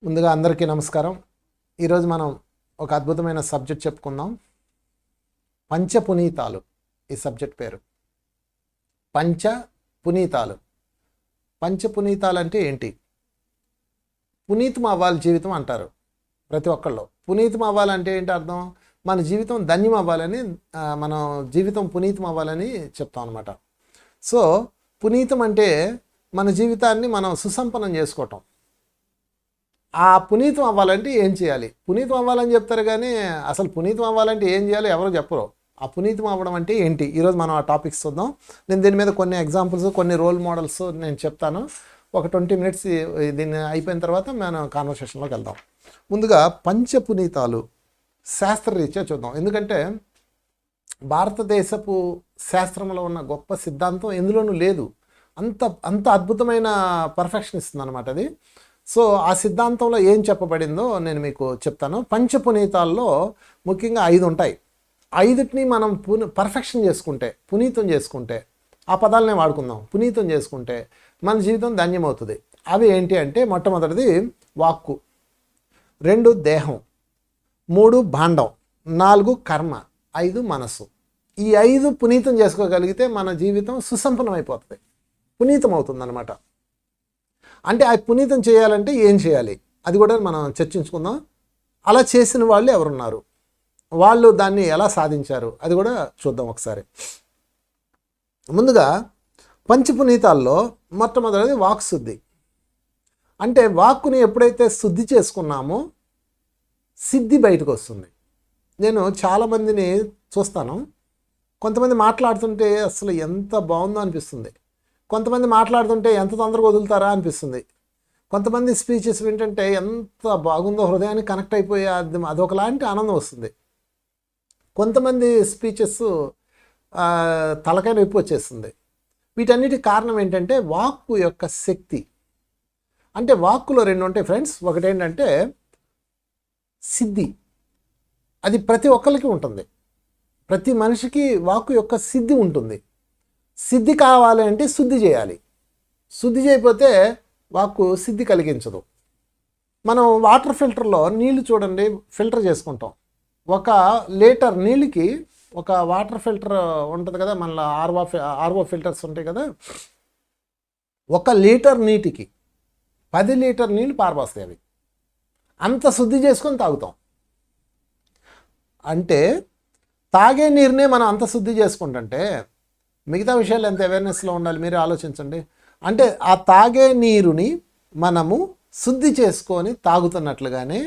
ముందుగా అందరికీ నమస్కారం. ఈరోజు మనం ఒక అద్భుతమైన సబ్జెక్ట్ చెప్పుకుందాం. పంచపునీతాలు. ఈ సబ్జెక్ట్ పేరు పంచపునీతాలు. పంచపునీతాలు అంటే ఏంటి? పునీతం అవ్వాలి జీవితం అంటారు ప్రతి ఒక్కళ్ళు. పునీతం అవ్వాలంటే ఏంటి అర్థం? మన జీవితం ధన్యం అవ్వాలని, మనం జీవితం పునీతం అవ్వాలని చెప్తాం అనమాట. సో పునీతం అంటే మన జీవితాన్ని మనం సుసంపన్నం చేసుకోవటం. ఆ పునీతం అవ్వాలంటే ఏం చేయాలి? పునీతం అవ్వాలని చెప్తారు కానీ అసలు పునీతం అవ్వాలంటే ఏం చేయాలి ఎవరు చెప్పరు. ఆ పునీతం అవ్వడం అంటే ఏంటి? ఈరోజు మనం ఆ టాపిక్స్ చూద్దాం. నేను దీని మీద కొన్ని ఎగ్జాంపుల్స్, కొన్ని రోల్ మోడల్స్ నేను చెప్తాను. ఒక 20 మినిట్స్ దీన్ని అయిపోయిన తర్వాత మనం కాన్వర్సేషన్లోకి వెళ్దాం. ముందుగా పంచపునీతాలు శాస్త్రరీత్యా చూద్దాం. ఎందుకంటే భారతదేశపు శాస్త్రంలో ఉన్న గొప్ప సిద్ధాంతం ఎందులోనూ లేదు. అంత అద్భుతమైన పర్ఫెక్షన్ ఇస్తుంది అనమాట అది. సో ఆ సిద్ధాంతంలో ఏం చెప్పబడిందో నేను మీకు చెప్తాను. పంచపునీతాల్లో ముఖ్యంగా 5 ఉంటాయి. 5టిని మనం పర్ఫెక్షన్ చేసుకుంటే, పునీతం చేసుకుంటే, ఆ పదాలనే వాడుకుందాం, పునీతం చేసుకుంటే మన జీవితం ధన్యమవుతుంది. అవి ఏంటి అంటే, మొట్టమొదటిది వాక్కు, 2 దేహం, 3 భాండం, 4 కర్మ, 5 మనస్సు. ఈ 5 పునీతం చేసుకోగలిగితే మన జీవితం సుసంపన్నం అయిపోతుంది, పునీతం అవుతుంది అన్నమాట. అంటే ఆ పునీతం చేయాలంటే ఏం చేయాలి అది కూడా మనం చర్చించుకుందాం. అలా చేసిన వాళ్ళు ఎవరున్నారు, వాళ్ళు దాన్ని ఎలా సాధించారు అది కూడా చూద్దాం ఒకసారి. ముందుగా పంచపునీతాల్లో మొట్టమొదటిది వాక్శుద్ధి. అంటే వాక్కుని ఎప్పుడైతే శుద్ధి చేసుకున్నామో సిద్ధి బయటకు వస్తుంది. నేను చాలామందిని చూస్తాను, కొంతమంది మాట్లాడుతుంటే అసలు ఎంత బాగుందో అనిపిస్తుంది, కొంతమంది మాట్లాడుతుంటే ఎంత తొందరగా వదులుతారా అనిపిస్తుంది, కొంతమంది స్పీచెస్ వింటుంటే ఎంత బాగుందో హృదయానికి కనెక్ట్ అయిపోయి అదొకలాంటి ఆనందం వస్తుంది. కొంతమంది స్పీచెస్ తలకాయ నొప్పి వచ్చేస్తుంది. వీటన్నిటి కారణం ఏంటంటే వాక్కు యొక్క శక్తి. అంటే వాక్కులో 2 ఉంటాయి ఫ్రెండ్స్. ఒకటి ఏంటంటే సిద్ధి, అది ప్రతి ఒక్కరికి ఉంటుంది. ప్రతి మనిషికి వాక్కు యొక్క సిద్ధి ఉంటుంది. సిద్ధి కావాలి అంటే శుద్ధి చేయాలి. శుద్ధి చేయకపోతే వాక్కు సిద్ధి కలిగించదు. మనం వాటర్ ఫిల్టర్లో నీళ్లు చూడండి, ఫిల్టర్ చేసుకుంటాం. 1 లీటర్ నీళ్ళకి ఒక వాటర్ ఫిల్టర్ ఉంటుంది కదా, మన ఆర్ఓ ఫిల్టర్స్ ఉంటాయి కదా, 1 లీటర్ నీటికి 10 లీటర్ నీళ్ళు పారబోస్తాయి. అవి అంత శుద్ధి చేసుకొని తాగుతాం. అంటే తాగే నీరునే మనం అంత శుద్ధి చేసుకుంటుంటే మిగతా విషయాలు ఎంత అవేర్నెస్లో ఉండాలి మీరే ఆలోచించండి. అంటే ఆ తాగే నీరుని మనము శుద్ధి చేసుకొని తాగుతున్నట్లుగానే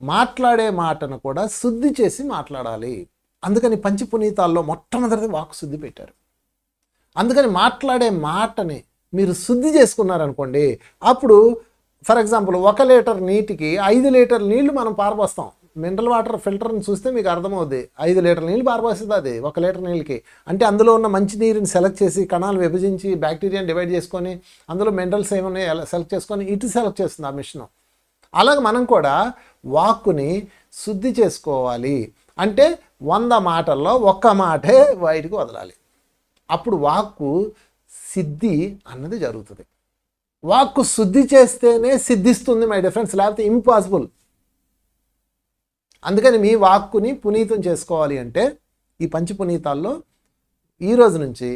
మాట్లాడే మాటను కూడా శుద్ధి చేసి మాట్లాడాలి. అందుకని పంచపునీతాల్లో మొట్టమొదటిది వాక్కు శుద్ధి పెట్టారు. అందుకని మాట్లాడే మాటని మీరు శుద్ధి చేసుకున్నారనుకోండి, అప్పుడు ఫర్ ఎగ్జాంపుల్ 1 లీటర్ నీటికి 5 లీటర్ నీళ్లు మనం పారబోస్తాం. మినరల్ వాటర్ ఫిల్టర్ని చూస్తే మీకు అర్థమవుద్ది, 5 లీటర్ నీళ్ళు పారబోస్తుంది అది 1 లీటర్ నీళ్ళకి. అంటే అందులో ఉన్న మంచి నీరుని సెలెక్ట్ చేసి, కణాలు విభజించి, బ్యాక్టీరియాని డివైడ్ చేసుకొని, అందులో మినరల్స్ ఏమున్నాయి సెలెక్ట్ చేసుకొని ఇటు సెలెక్ట్ చేస్తుంది ఆ మిషన్. అలాగే మనం కూడా వాక్కుని శుద్ధి చేసుకోవాలి. అంటే 100 మాటల్లో 1 మాటే బయటికి వదలాలి. అప్పుడు వాక్కు సిద్ధి అన్నది జరుగుతుంది. వాక్కు శుద్ధి చేస్తేనే సిద్ధిస్తుంది మై డిఫరెన్స్, లేకపోతే ఇంపాసిబుల్. అందుకని మీ వాక్కుని పునీతం చేసుకోవాలి అంటే ఈ పంచపునీతాల్లో ఈ రోజు నుంచి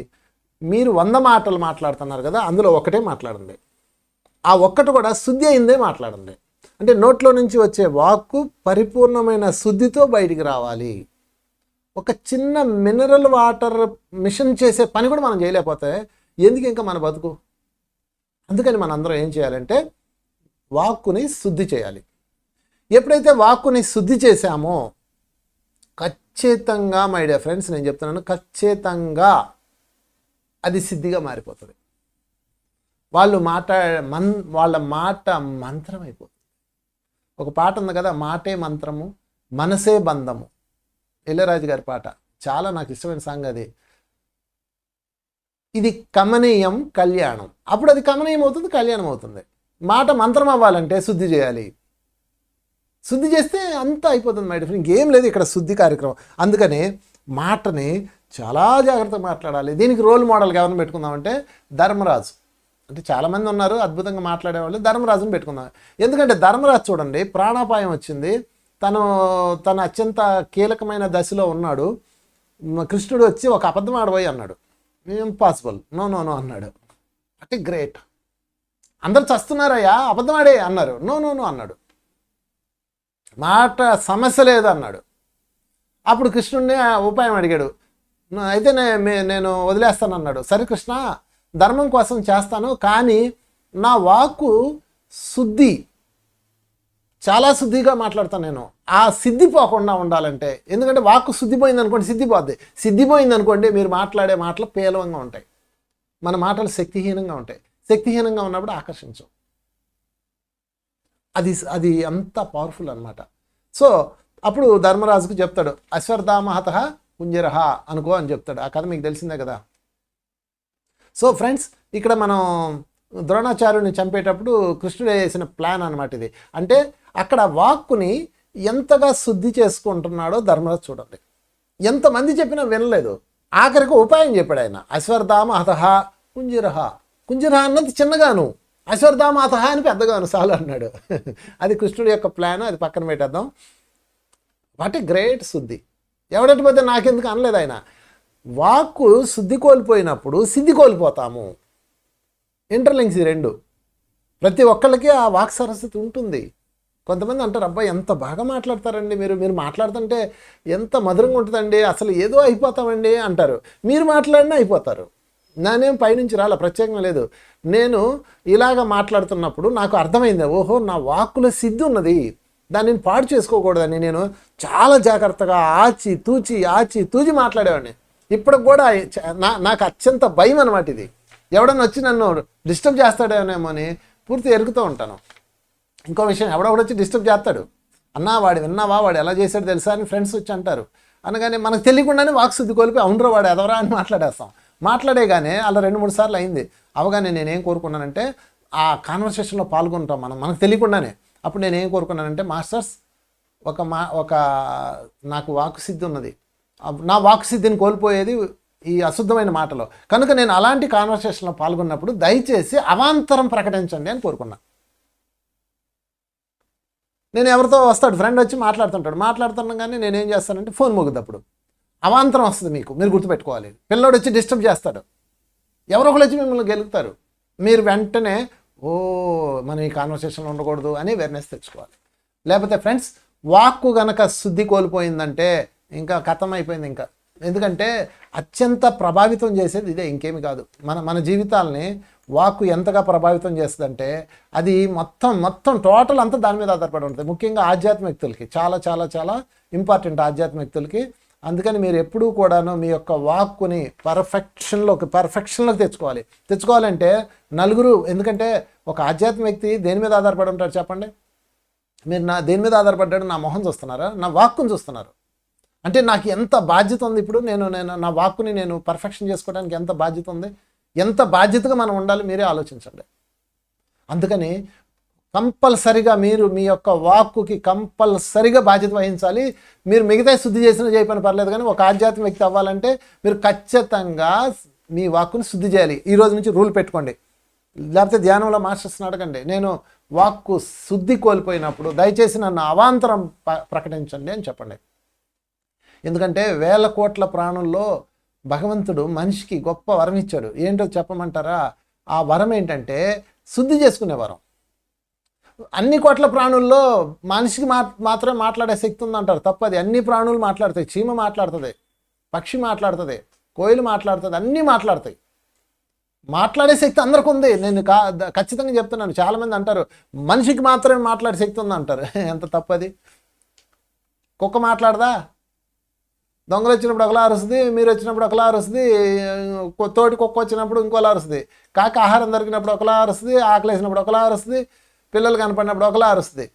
మీరు 100 మాటలు మాట్లాడుతున్నారు కదా, అందులో 1 మాట్లాడండి. ఆ 1 కూడా శుద్ధి అయిందే మాట్లాడండి. అంటే నోట్లో నుంచి వచ్చే వాక్కు పరిపూర్ణమైన శుద్ధితో బయటికి రావాలి. ఒక చిన్న మినరల్ వాటర్ మిషన్ చేసే పని కూడా మనం చేయలేకపోతే ఎందుకు ఇంకా మన బతుకు? అందుకని మనందరం ఏం చేయాలంటే వాక్కుని శుద్ధి చేయాలి. ఎప్పుడైతే వాక్కుని శుద్ధి చేశామో ఖచ్చితంగా మై డియర్ ఫ్రెండ్స్, నేను చెప్తున్నాను, ఖచ్చితంగా అది సిద్ధిగా మారిపోతుంది. వాళ్ళ మాట మంత్రం అయిపోతుంది. ఒక పాట ఉంది కదా, మాటే మంత్రము మనసే బంధము, ఇళయరాజు గారి పాట. చాలా నాకు ఇష్టమైన సాంగ్ అది. ఇది కమనీయం కళ్యాణం. అప్పుడు అది కమనీయం అవుతుంది, కళ్యాణం అవుతుంది. మాట మంత్రం అవ్వాలంటే శుద్ధి చేయాలి. శుద్ధి చేస్తే అంతా అయిపోతుంది మై డిఫరెంట్. ఇంకేం లేదు ఇక్కడ శుద్ధి కార్యక్రమం. అందుకని మాటని చాలా జాగ్రత్తగా మాట్లాడాలి. దీనికి రోల్ మోడల్గా ఎవరిని పెట్టుకుందామంటే ధర్మరాజు. అంటే చాలామంది ఉన్నారు అద్భుతంగా మాట్లాడేవాళ్ళు, ధర్మరాజుని పెట్టుకుందాం. ఎందుకంటే ధర్మరాజు చూడండి, ప్రాణాపాయం వచ్చింది, తన అత్యంత కీలకమైన దశలో ఉన్నాడు. కృష్ణుడు వచ్చి ఒక అబద్ధం ఆడబోయి అన్నాడు, ఇంపాసిబుల్, నో నో నో అన్నాడు. అంటే గ్రేట్. అందరు చస్తున్నారయ్యా, అబద్ధం ఆడే అన్నారు, నో నో నో అన్నాడు. మాట సమస్య లేదు అన్నాడు. అప్పుడు కృష్ణుడిని ఉపాయం అడిగాడు, అయితే నేను వదిలేస్తాను అన్నాడు. సరే కృష్ణ, ధర్మం కోసం చేస్తాను, కానీ నా వాక్కు శుద్ధి, చాలా శుద్ధిగా మాట్లాడతాను నేను. ఆ సిద్ధి పోకుండా ఉండాలంటే, ఎందుకంటే వాక్కు శుద్ధిపోయింది అనుకోండి సిద్ధిపోద్ది, సిద్ధిపోయింది అనుకోండి మీరు మాట్లాడే మాటలు పేలవంగా ఉంటాయి, మన మాటలు శక్తిహీనంగా ఉంటాయి. శక్తిహీనంగా ఉన్నప్పుడు ఆకర్షించవు. అది అంత పవర్ఫుల్ అనమాట. సో అప్పుడు ధర్మరాజుకు చెప్తాడు, అశ్వత్థామహత కుంజరహ అనుకో అని చెప్తాడు. ఆ కథ మీకు తెలిసిందే కదా. సో ఫ్రెండ్స్, ఇక్కడ మనం ద్రోణాచార్యుని చంపేటప్పుడు కృష్ణుడు వేసిన ప్లాన్ అనమాట ఇది. అంటే అక్కడ వాక్కుని ఎంతగా శుద్ధి చేసుకుంటున్నాడో ధర్మరాజు చూడండి. ఎంతమంది చెప్పినా వినలేదు, ఆఖరికి ఉపాయం చెప్పాడు ఆయన. అశ్వత్థామహత కుంజరహ, కుంజరహ అన్నది చిన్నగాను, అశ్వత్థామహత అని పెద్దగాను చాలు అన్నాడు. అది కృష్ణుడి యొక్క ప్లాన్, అది పక్కన పెట్టేద్దాం. వాట్ ఏ గ్రేట్ శుద్ధి. ఎవడటి పోతే నాకెందుకు అనలేదు ఆయన. వాక్కు శుద్ధి కోల్పోయినప్పుడు సిద్ధి కోల్పోతాము. ఇంటర్లింక్స్ ఈ రెండు. ప్రతి ఒక్కళ్ళకి ఆ వాక్ సరస్వతి ఉంటుంది. కొంతమంది అంటారు, అబ్బాయి ఎంత బాగా మాట్లాడతారండి మీరు మాట్లాడుతుంటే ఎంత మధురంగా ఉంటుందండి, అసలు ఏదో అయిపోతామండి అంటారు. మీరు మాట్లాడినా అయిపోతారు. నానేం పైనుంచి రాలా, ప్రత్యేకంగా లేదు. నేను ఇలాగ మాట్లాడుతున్నప్పుడు నాకు అర్థమైంది, ఓహో నా వాక్కులో సిద్ధి ఉన్నది, దాన్ని పాడు చేసుకోకూడదని నేను చాలా జాగ్రత్తగా ఆచి తూచి మాట్లాడేవాడిని. ఇప్పటికి కూడా నాకు అత్యంత భయం అనమాట ఇది. ఎవడన్నా వచ్చి నన్ను డిస్టర్బ్ చేస్తాడేమో అని పూర్తి ఎరుగుతూ ఉంటాను. ఇంకో విషయం, ఎవడొకడు వచ్చి డిస్టర్బ్ చేస్తాడు, అన్నా వాడు విన్నావా, వాడు ఎలా చేశాడు తెలుసా అని ఫ్రెండ్స్ వచ్చి అంటారు. అనగానే మనకు తెలియకుండానే వాక్శుద్ధి కోల్పోయి అవునరా వాడు ఎదవరా అని మాట్లాడేస్తాం. మాట్లాడేగానే అలా 2-3 సార్లు అయింది. అవగానే నేనేం కోరుకున్నానంటే, ఆ కాన్వర్సేషన్లో పాల్గొంటాం మనకు తెలియకుండానే. అప్పుడు నేనేం కోరుకున్నానంటే, మాస్టర్స్ ఒక నాకు వాక్సిద్ధి ఉన్నది, నా వాక్సిద్ధిని కోల్పోయేది ఈ అశుద్ధమైన మాటలో, కనుక నేను అలాంటి కాన్వర్సేషన్లో పాల్గొన్నప్పుడు దయచేసి అవాంతరం ప్రకటించండి అని కోరుకున్నా. నేను ఎవరితో వస్తాడు, ఫ్రెండ్ వచ్చి మాట్లాడుతున్నాం కానీ నేనేం చేస్తానంటే ఫోన్ మోగుద్ది. అప్పుడు అవాంతరం వస్తుంది, మీరు గుర్తుపెట్టుకోవాలి. పిల్లోడు వచ్చి డిస్టర్బ్ చేస్తాడు, ఎవరో ఒకరు వచ్చి మిమ్మల్ని గెలుగుతారు. మీరు వెంటనే మనం ఈ కాన్వర్సేషన్లో ఉండకూడదు అని అవేర్నెస్ తెచ్చుకోవాలి. లేకపోతే ఫ్రెండ్స్, వాక్కు గనక శుద్ధి కోల్పోయిందంటే ఇంకా కథం అయిపోయింది. ఇంకా ఎందుకంటే అత్యంత ప్రభావితం చేసేది ఇదే, ఇంకేమి కాదు. మన జీవితాలని వాక్కు ఎంతగా ప్రభావితం చేస్తుందంటే అది మొత్తం టోటల్ అంతా దాని మీద ఆధారపడి ఉంటుంది. ముఖ్యంగా ఆధ్యాత్మిక వ్యక్తులకి చాలా చాలా చాలా ఇంపార్టెంట్, ఆధ్యాత్మిక వ్యక్తులకి. అందుకని మీరు ఎప్పుడూ కూడాను మీ యొక్క వాక్కుని పర్ఫెక్షన్లోకి తెచ్చుకోవాలంటే నలుగురు, ఎందుకంటే ఒక ఆధ్యాత్మిక వ్యక్తి దేని మీద ఆధారపడి ఉంటారు చెప్పండి? మీరు దేని మీద ఆధారపడ్డాడు? నా మొహం చూస్తున్నారా, నా వాక్కుని చూస్తున్నారు? అంటే నాకు ఎంత బాధ్యత ఉంది ఇప్పుడు, నేను నా వాక్కుని నేను పర్ఫెక్షన్ చేసుకోవడానికి ఎంత బాధ్యత ఉంది, ఎంత బాధ్యతగా మనం ఉండాలి, మీరే ఆలోచించండి. అందుకని కంపల్సరిగా మీరు మీ యొక్క వాక్కుకి కంపల్సరిగా బాధ్యత వహించాలి. మీరు మిగతా శుద్ధి చేసినా చేయకపోయినా పర్లేదు, కానీ ఒక ఆధ్యాత్మిక వ్యక్తి అవ్వాలంటే మీరు ఖచ్చితంగా మీ వాక్కుని శుద్ధి చేయాలి. ఈ రోజు నుంచి రూల్ పెట్టుకోండి. లేకపోతే ధ్యానంలో మాస్టర్స్ని అడగండి, నేను వాక్కు శుద్ధి కోల్పోయినప్పుడు దయచేసి నన్ను అవాంతరం ప్రకటించండి అని చెప్పండి. ఎందుకంటే 1000 కోట్ల ప్రాణుల్లో భగవంతుడు మనిషికి గొప్ప వరం ఇచ్చాడు. ఏంటో చెప్పమంటారా? ఆ వరం ఏంటంటే శుద్ధి చేసుకునే వరం. అన్ని కోట్ల ప్రాణుల్లో మనిషికి మాత్రమే మాట్లాడే శక్తి ఉందంటారు, తప్పది. అన్ని ప్రాణులు మాట్లాడతాయి. చీమ మాట్లాడుతుంది, పక్షి మాట్లాడుతుంది, కోయిలు మాట్లాడుతుంది, అన్నీ మాట్లాడతాయి. మాట్లాడే శక్తి అందరికి ఉంది. నేను ఖచ్చితంగా చెప్తున్నాను. చాలామంది అంటారు మనిషికి మాత్రమే మాట్లాడే శక్తి ఉంది అంటారు. ఎంత తప్పది. కుక్క మాట్లాడదా? దొంగలు వచ్చినప్పుడు ఒకలా అరుస్తుంది, మీరు వచ్చినప్పుడు ఒకలా అరుస్తుంది, తోటి కుక్క వచ్చినప్పుడు ఇంకోలా అరుస్తుంది, కాకి ఆహారం దొరికినప్పుడు ఒకలా అరుస్తుంది, ఆకలి వేసినప్పుడు ఒకలా అరుస్తుంది, పిల్లలు కనపడినప్పుడు ఒకలా అరుస్తుంది.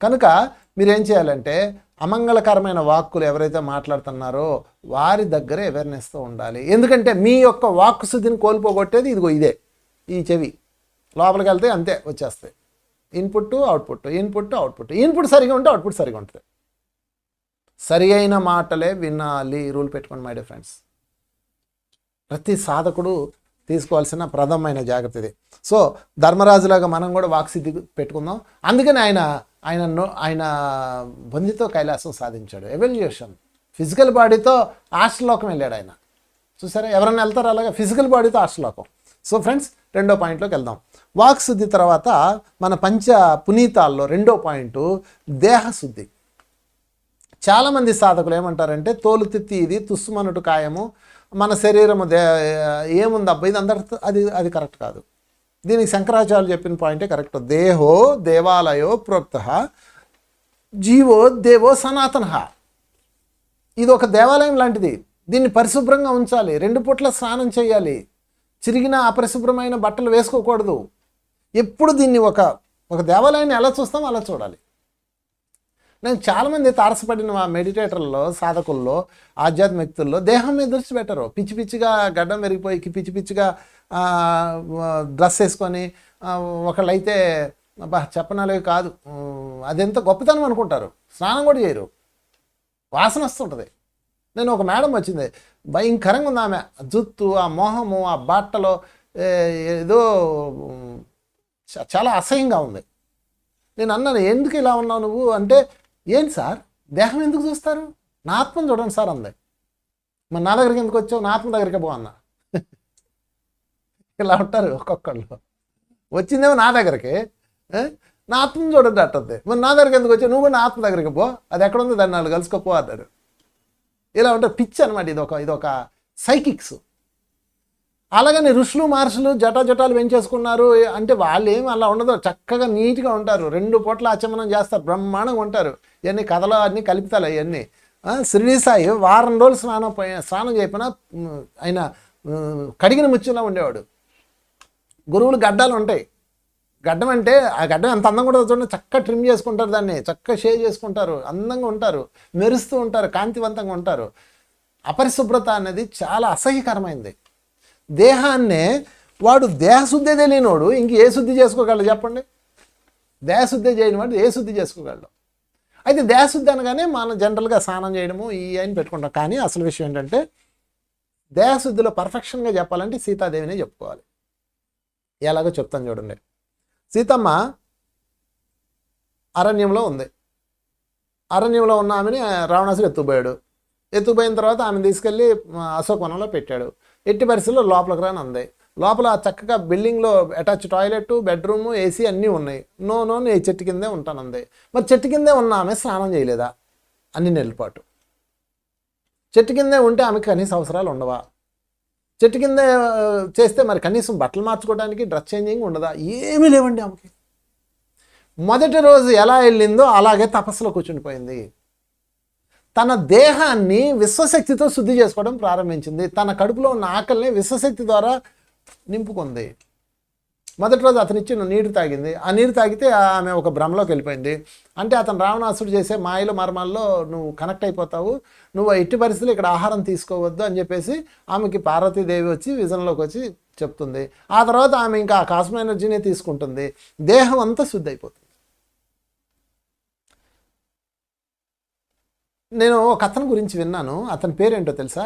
కనుక మీరేం చేయాలంటే అమంగళకరమైన వాక్కులు ఎవరైతే మాట్లాడుతున్నారో వారి దగ్గరే అవేర్నెస్తో ఉండాలి. ఎందుకంటే మీ యొక్క వాక్కు శుద్ధిని కోల్పోగొట్టేది ఇదే, ఈ చెవి. లోపలికి వెళ్తే అంతే వచ్చేస్తాయి. Input output. ఇన్పుట్ సరిగా ఉంటే అవుట్పుట్ సరిగా ఉంటుంది. సరి అయిన మాటలే వినాలి. రూల్ పెట్టుకోండి మై డియర్ ఫ్రెండ్స్. ప్రతి సాధకుడు తీసుకోవాల్సిన ప్రథమైన జాగ్రత్త ఇది. సో ధర్మరాజులాగా మనం కూడా వాక్సిద్ధి పెట్టుకుందాం. అందుకని ఆయన బొందితో కైలాసం సాధించాడు. ఎవల్యూషన్ ఫిజికల్ బాడీతో ఆశ్రలోకం వెళ్ళాడు ఆయన. చూసారా, ఎవరన్నా వెళ్తారు అలాగా ఫిజికల్ బాడీతో ఆశ్రలోకం. సో ఫ్రెండ్స్, రెండో పాయింట్లోకి వెళ్దాం. వాక్శుద్ధి తర్వాత మన పంచ పునీతాల్లో రెండో పాయింట్ దేహశుద్ధి. చాలామంది సాధకులు ఏమంటారంటే తోలు తిత్తి ఇది తుస్సుమనుటు కాయము, మన శరీరము ఏముంది అబ్బా ఇది అందరితో, అది కరెక్ట్ కాదు. దీనికి శంకరాచార్యులు చెప్పిన పాయింటే కరెక్ట్. దేహో దేవాలయో ప్రోక్త జీవో దేవో సనాతన. ఇది ఒక దేవాలయం లాంటిది. దీన్ని పరిశుభ్రంగా ఉంచాలి, 2 పూట్ల స్నానం చేయాలి, చిరిగిన అపరిశుభ్రమైన బట్టలు వేసుకోకూడదు. ఎప్పుడు దీన్ని ఒక దేవాలయాన్ని ఎలా చూస్తామో అలా చూడాలి. నేను చాలామంది తారసపడిన మెడిటేటర్లలో, సాధకుల్లో, ఆధ్యాత్మికతల్లో దేహం మీద దృష్టి పెట్టరు. పిచ్చి పిచ్చిగా గడ్డం మెరిగిపోయి పిచ్చి పిచ్చిగా డ్రెస్ వేసుకొని ఒకళ్ళైతే చెప్పనాలే కాదు, అదెంత గొప్పతనం అనుకుంటారు. స్నానం కూడా చేయరు, వాసన వస్తుంటుంది. నేను ఒక మేడం వచ్చింది, భయంకరంగా ఉంది ఆమె జుత్తు, ఆ మొహము, ఆ బట్టలో ఏదో చాలా అసహ్యంగా ఉంది. నేను అన్నాను, ఎందుకు ఇలా ఉన్నావు నువ్వు అంటే, ఏంటి సార్ దేహం ఎందుకు చూస్తారు, నా ఆత్మను చూడండి సార్ అంది. మరి నా దగ్గరికి ఎందుకు వచ్చావు, నా ఆత్మ దగ్గరికి పో అన్న. ఇలా ఉంటారు ఒక్కొక్కళ్ళు. వచ్చిందేమో నా దగ్గరికి, నా ఆత్మను చూడండి అంటుంది. మరి నా దగ్గరికి ఎందుకు వచ్చావు, నువ్వు నా ఆత్మ దగ్గరికి పో, అది ఎక్కడుంది దాన్ని 4 కలుసుకోపో అన్నాడు. ఇలా ఉంటారు, పిచ్చి అనమాట. ఇదొక సైకిక్స్. అలాగని ఋషులు మహర్షులు జటాలు పెంచేసుకున్నారు అంటే వాళ్ళు ఏమి అలా ఉండదు, చక్కగా నీట్గా ఉంటారు, 2 పూట్ల ఆచమనం చేస్తారు, బ్రహ్మాండంగా ఉంటారు. ఇవన్నీ కథలు అన్నీ కలుపుతారు. ఇవన్నీ షిరిడీ సాయి వారం రోజులు స్నానం చేయకపోయినా ఆయన కడిగిన ముచ్చులా ఉండేవాడు. గురువులు గడ్డాలు ఉంటాయి, గడ్డం అంటే ఆ గడ్డం ఎంత అందంగా కూడా చూడండి, చక్కగా ట్రిమ్ చేసుకుంటారు, దాన్ని చక్కగా షేవ్ చేసుకుంటారు, అందంగా ఉంటారు, మెరుస్తూ ఉంటారు, కాంతివంతంగా ఉంటారు. అపరిశుభ్రత అనేది చాలా అసహ్యకరమైంది. దేహాన్నే వాడు దేహశుద్ధి తెలియనోడు ఇంక ఏ శుద్ధి చేసుకోగలడు చెప్పండి. దేహశుద్ధి చేయని వాడు ఏ శుద్ధి చేసుకోగలడు. అయితే దేహశుద్ధి అనగానే మనం జనరల్గా స్నానం చేయడము ఈ అని పెట్టుకుంటాం. కానీ అసలు విషయం ఏంటంటే దేహశుద్ధిలో పర్ఫెక్షన్గా చెప్పాలంటే సీతాదేవినే చెప్పుకోవాలి. ఎలాగో చెప్తాను చూడండి. సీతమ్మ అరణ్యంలో ఉంది. అరణ్యంలో ఉన్న ఆమెని రావణాసుడు ఎత్తుకుపోయిన తర్వాత ఆమెను తీసుకెళ్ళి అశోకవనంలో పెట్టాడు. ఎట్టి పరిస్థితుల్లో లోపలికి రాని అంది. లోపల చక్కగా బిల్డింగ్లో అటాచ్ టాయిలెట్, బెడ్రూము, ఏసీ అన్నీ ఉన్నాయి. నో నేను చెట్టు కిందే ఉంటానంది. మరి చెట్టు కిందే ఉన్న ఆమె స్నానం చేయలేదా అన్ని నెలల పాటు? చెట్టు కిందే ఉంటే ఆమెకి కనీస అవసరాలు ఉండవా? చెట్టు కిందే చేస్తే మరి కనీసం బట్టలు మార్చుకోవడానికి డ్రెస్ చేంజింగ్ ఉండదా? ఏమీ లేవండి ఆమెకి. మొదటి రోజు ఎలా వెళ్ళిందో అలాగే తపస్సులో కూర్చుండిపోయింది. తన దేహాన్ని విశ్వశక్తితో శుద్ధి చేసుకోవడం ప్రారంభించింది. తన కడుపులో ఉన్న ఆకలిని విశ్వశక్తి ద్వారా నింపుకుంది. మొదటి రోజు అతను ఇచ్చిన నీరు తాగింది. ఆ నీరు తాగితే ఆమె ఒక భ్రమలోకి వెళ్ళిపోయింది. అంటే అతను రావణాసుడు చేసే మాయలు మర్మాల్లో నువ్వు కనెక్ట్ అయిపోతావు, నువ్వు ఎట్టి పరిస్థితులు ఇక్కడ ఆహారం తీసుకోవద్దు అని చెప్పేసి ఆమెకి పార్వతీదేవి వచ్చి విజన్లోకి వచ్చి చెప్తుంది. ఆ తర్వాత ఆమె ఇంకా ఆ కాస్మో ఎనర్జీనే తీసుకుంటుంది. దేహం అంతా శుద్ధి అయిపోతుంది. నేను ఒక అతని గురించి విన్నాను. అతని పేరేంటో తెలుసా?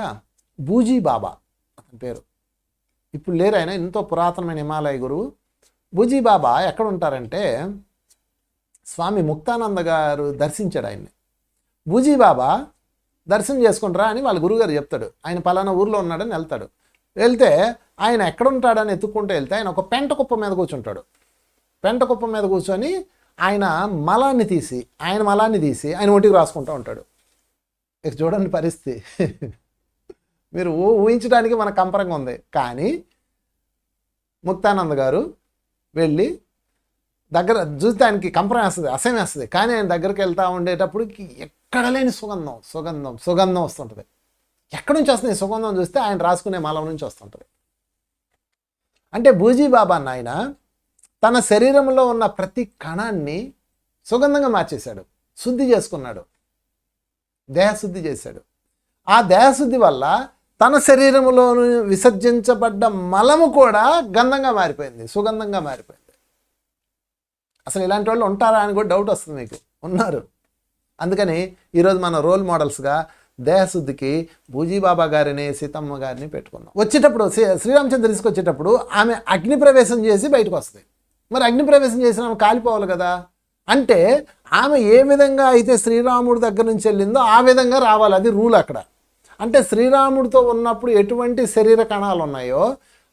బూజీ బాబా అతని పేరు. ఇప్పుడు లేరు ఆయన, ఎంతో పురాతనమైన హిమాలయ గురువు. బూజీ బాబా ఎక్కడ ఉంటారంటే స్వామి ముక్తానంద గారు దర్శించాడు ఆయన్ని. బూజీ బాబా దర్శనం చేసుకుంటారా అని వాళ్ళ గురువుగారు చెప్తాడు. ఆయన పలానా ఊర్లో ఉన్నాడని వెళ్తే ఆయన ఎక్కడ ఉంటాడని ఎత్తుక్కుంటూ వెళ్తే ఆయన ఒక పెంట కుప్ప మీద కూర్చుంటాడు. పెంట కుప్ప మీద కూర్చొని ఆయన మలాన్ని తీసి ఆయన ఒంటికి రాసుకుంటూ ఉంటాడు. ఇక చూడండి పరిస్థితి. మీరు ఊహించడానికి మన కంపరంగా ఉంది. కానీ ముక్తానంద గారు వెళ్ళి దగ్గర చూస్తే ఆయనకి కంపరం వేస్తుంది, అసహ్యం వేస్తుంది. కానీ ఆయన దగ్గరికి వెళ్తూ ఉండేటప్పటికి ఎక్కడ లేని సుగంధం వస్తుంటుంది. ఎక్కడి నుంచి వస్తుంది ఈ సుగంధం చూస్తే ఆయన రాసుకునే మలం నుంచి వస్తుంటుంది. అంటే బూజీ బాబా నాయన తన శరీరంలో ఉన్న ప్రతి కణాన్ని సుగంధంగా మార్చేశాడు, శుద్ధి చేసుకున్నాడు, దేహశుద్ధి చేశాడు. ఆ దేహశుద్ధి వల్ల తన శరీరంలోను విసర్జించబడ్డ మలము కూడా గంధంగా మారిపోయింది, సుగంధంగా మారిపోయింది. అసలు ఇలాంటి వాళ్ళు ఉంటారా అని కూడా డౌట్ వస్తుంది మీకు. ఉన్నారు. అందుకని ఈరోజు మన రోల్ మోడల్స్గా దేహశుద్ధికి బూజీబాబా గారిని సీతమ్మ గారిని పెట్టుకుందాం. వచ్చేటప్పుడు శ్రీరామచంద్ర తీసుకొచ్చేటప్పుడు ఆమె అగ్ని ప్రవేశం చేసి బయటకు వస్తుంది. మరి అగ్ని ప్రవేశం చేసిన ఆమె కాలిపోవాలి కదా. అంటే ఆమె ఏ విధంగా అయితే శ్రీరాముడి దగ్గర నుంచి వెళ్ళిందో ఆ విధంగా రావాలి, అది రూల్ అక్కడ. అంటే శ్రీరాముడితో ఉన్నప్పుడు ఎటువంటి శరీర కణాలు ఉన్నాయో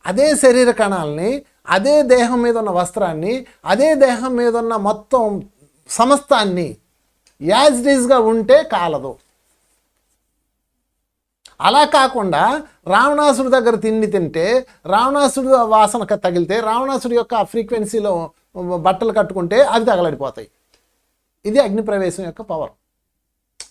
అదే శరీర కణాలని, అదే దేహం మీద ఉన్న వస్త్రాన్ని, అదే దేహం మీద ఉన్న మొత్తం సమస్తాన్ని యాజ్ ఇట్ ఈజ్గా ఉంటే కాలదు. అలా కాకుండా రావణాసుడి దగ్గర తిండి తింటే, రావణాసుడు వాసన తగిలితే, రావణాసుడి యొక్క ఫ్రీక్వెన్సీలో బట్టలు కట్టుకుంటే అది తగలడిపోతాయి. ఇది అగ్నిప్రవేశం యొక్క పవర్.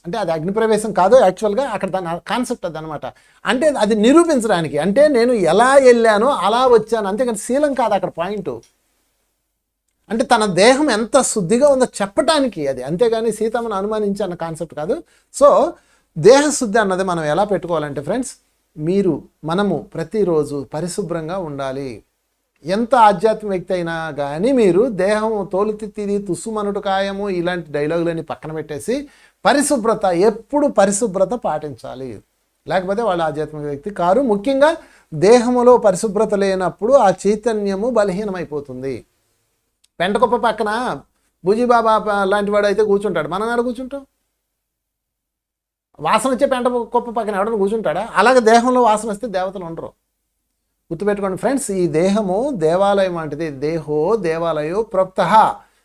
అంటే అది అగ్నిప్రవేశం కాదు, యాక్చువల్గా అక్కడ దాని కాన్సెప్ట్ అది అనమాట. అంటే అది నిరూపించడానికి, అంటే నేను ఎలా వెళ్ళానో అలా వచ్చాను, అంతేకాని శీలం కాదు అక్కడ పాయింట్. అంటే తన దేహం ఎంత శుద్ధిగా ఉందో చెప్పటానికి అది, అంతేగాని సీతమ్మను అనుమానించి అన్న కాన్సెప్ట్ కాదు. సో దేహశుద్ధి అన్నది మనం ఎలా పెట్టుకోవాలంటే ఫ్రెండ్స్, మనము ప్రతిరోజు పరిశుభ్రంగా ఉండాలి. ఎంత ఆధ్యాత్మిక వ్యక్తి అయినా కానీ మీరు దేహం తోలుతిత్తిది తుస్సుమనుడు కాయము ఇలాంటి డైలాగులని పక్కన పెట్టేసి పరిశుభ్రత, ఎప్పుడు పరిశుభ్రత పాటించాలి. లేకపోతే వాళ్ళు ఆధ్యాత్మిక వ్యక్తి కారు. ముఖ్యంగా దేహములో పరిశుభ్రత లేనప్పుడు ఆ చైతన్యము బలహీనమైపోతుంది. పెంటకొప్ప పక్కన బూజీబాబా లాంటి వాడు అయితే కూర్చుంటాడు, మనం ఎక్కడ కూర్చుంటాం? వాసన వచ్చే పెంటకొప్ప పక్కన ఎవడన్నా కూర్చుంటాడా? అలాగే దేహంలో వాసన వస్తే దేవతలు ఉండరు. గుర్తుపెట్టుకోండి ఫ్రెండ్స్, ఈ దేహము దేవాలయం వంటిది. దేహో దేవాలయో ప్రోక్త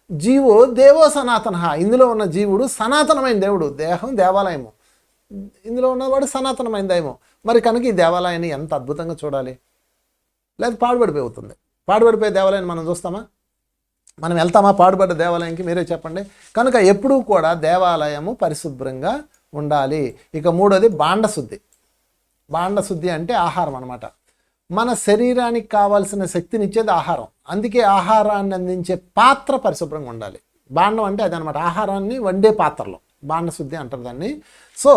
జీవో దేవో సనాతన. ఇందులో ఉన్న జీవుడు సనాతనమైన దేవుడు, దేహం దేవాలయము, ఇందులో ఉన్నవాడు సనాతనమైన దైవం. మరి కనుక ఈ దేవాలయాన్ని ఎంత అద్భుతంగా చూడాలి. లేదా పాడుబడిపోతుంది. పాడుబడిపోయే దేవాలయాన్ని మనం చూస్తామా? మనం వెళ్తామా పాడుబడ్డ దేవాలయానికి? మీరే చెప్పండి. కనుక ఎప్పుడూ కూడా దేవాలయము పరిశుభ్రంగా ఉండాలి. ఇక మూడోది బాండశుద్ధి. బాండశుద్ధి అంటే ఆహారం అన్నమాట. మన శరీరానికి కావాల్సిన శక్తిని ఇచ్చేది ఆహారం. అందుకే ఆహారాన్ని అందించే పాత్ర పరిశుభ్రంగా ఉండాలి. బాండం అంటే అదనమాట, ఆహారాన్ని వండే పాత్రలో బాండశుద్ధి అంటారు దాన్ని. సో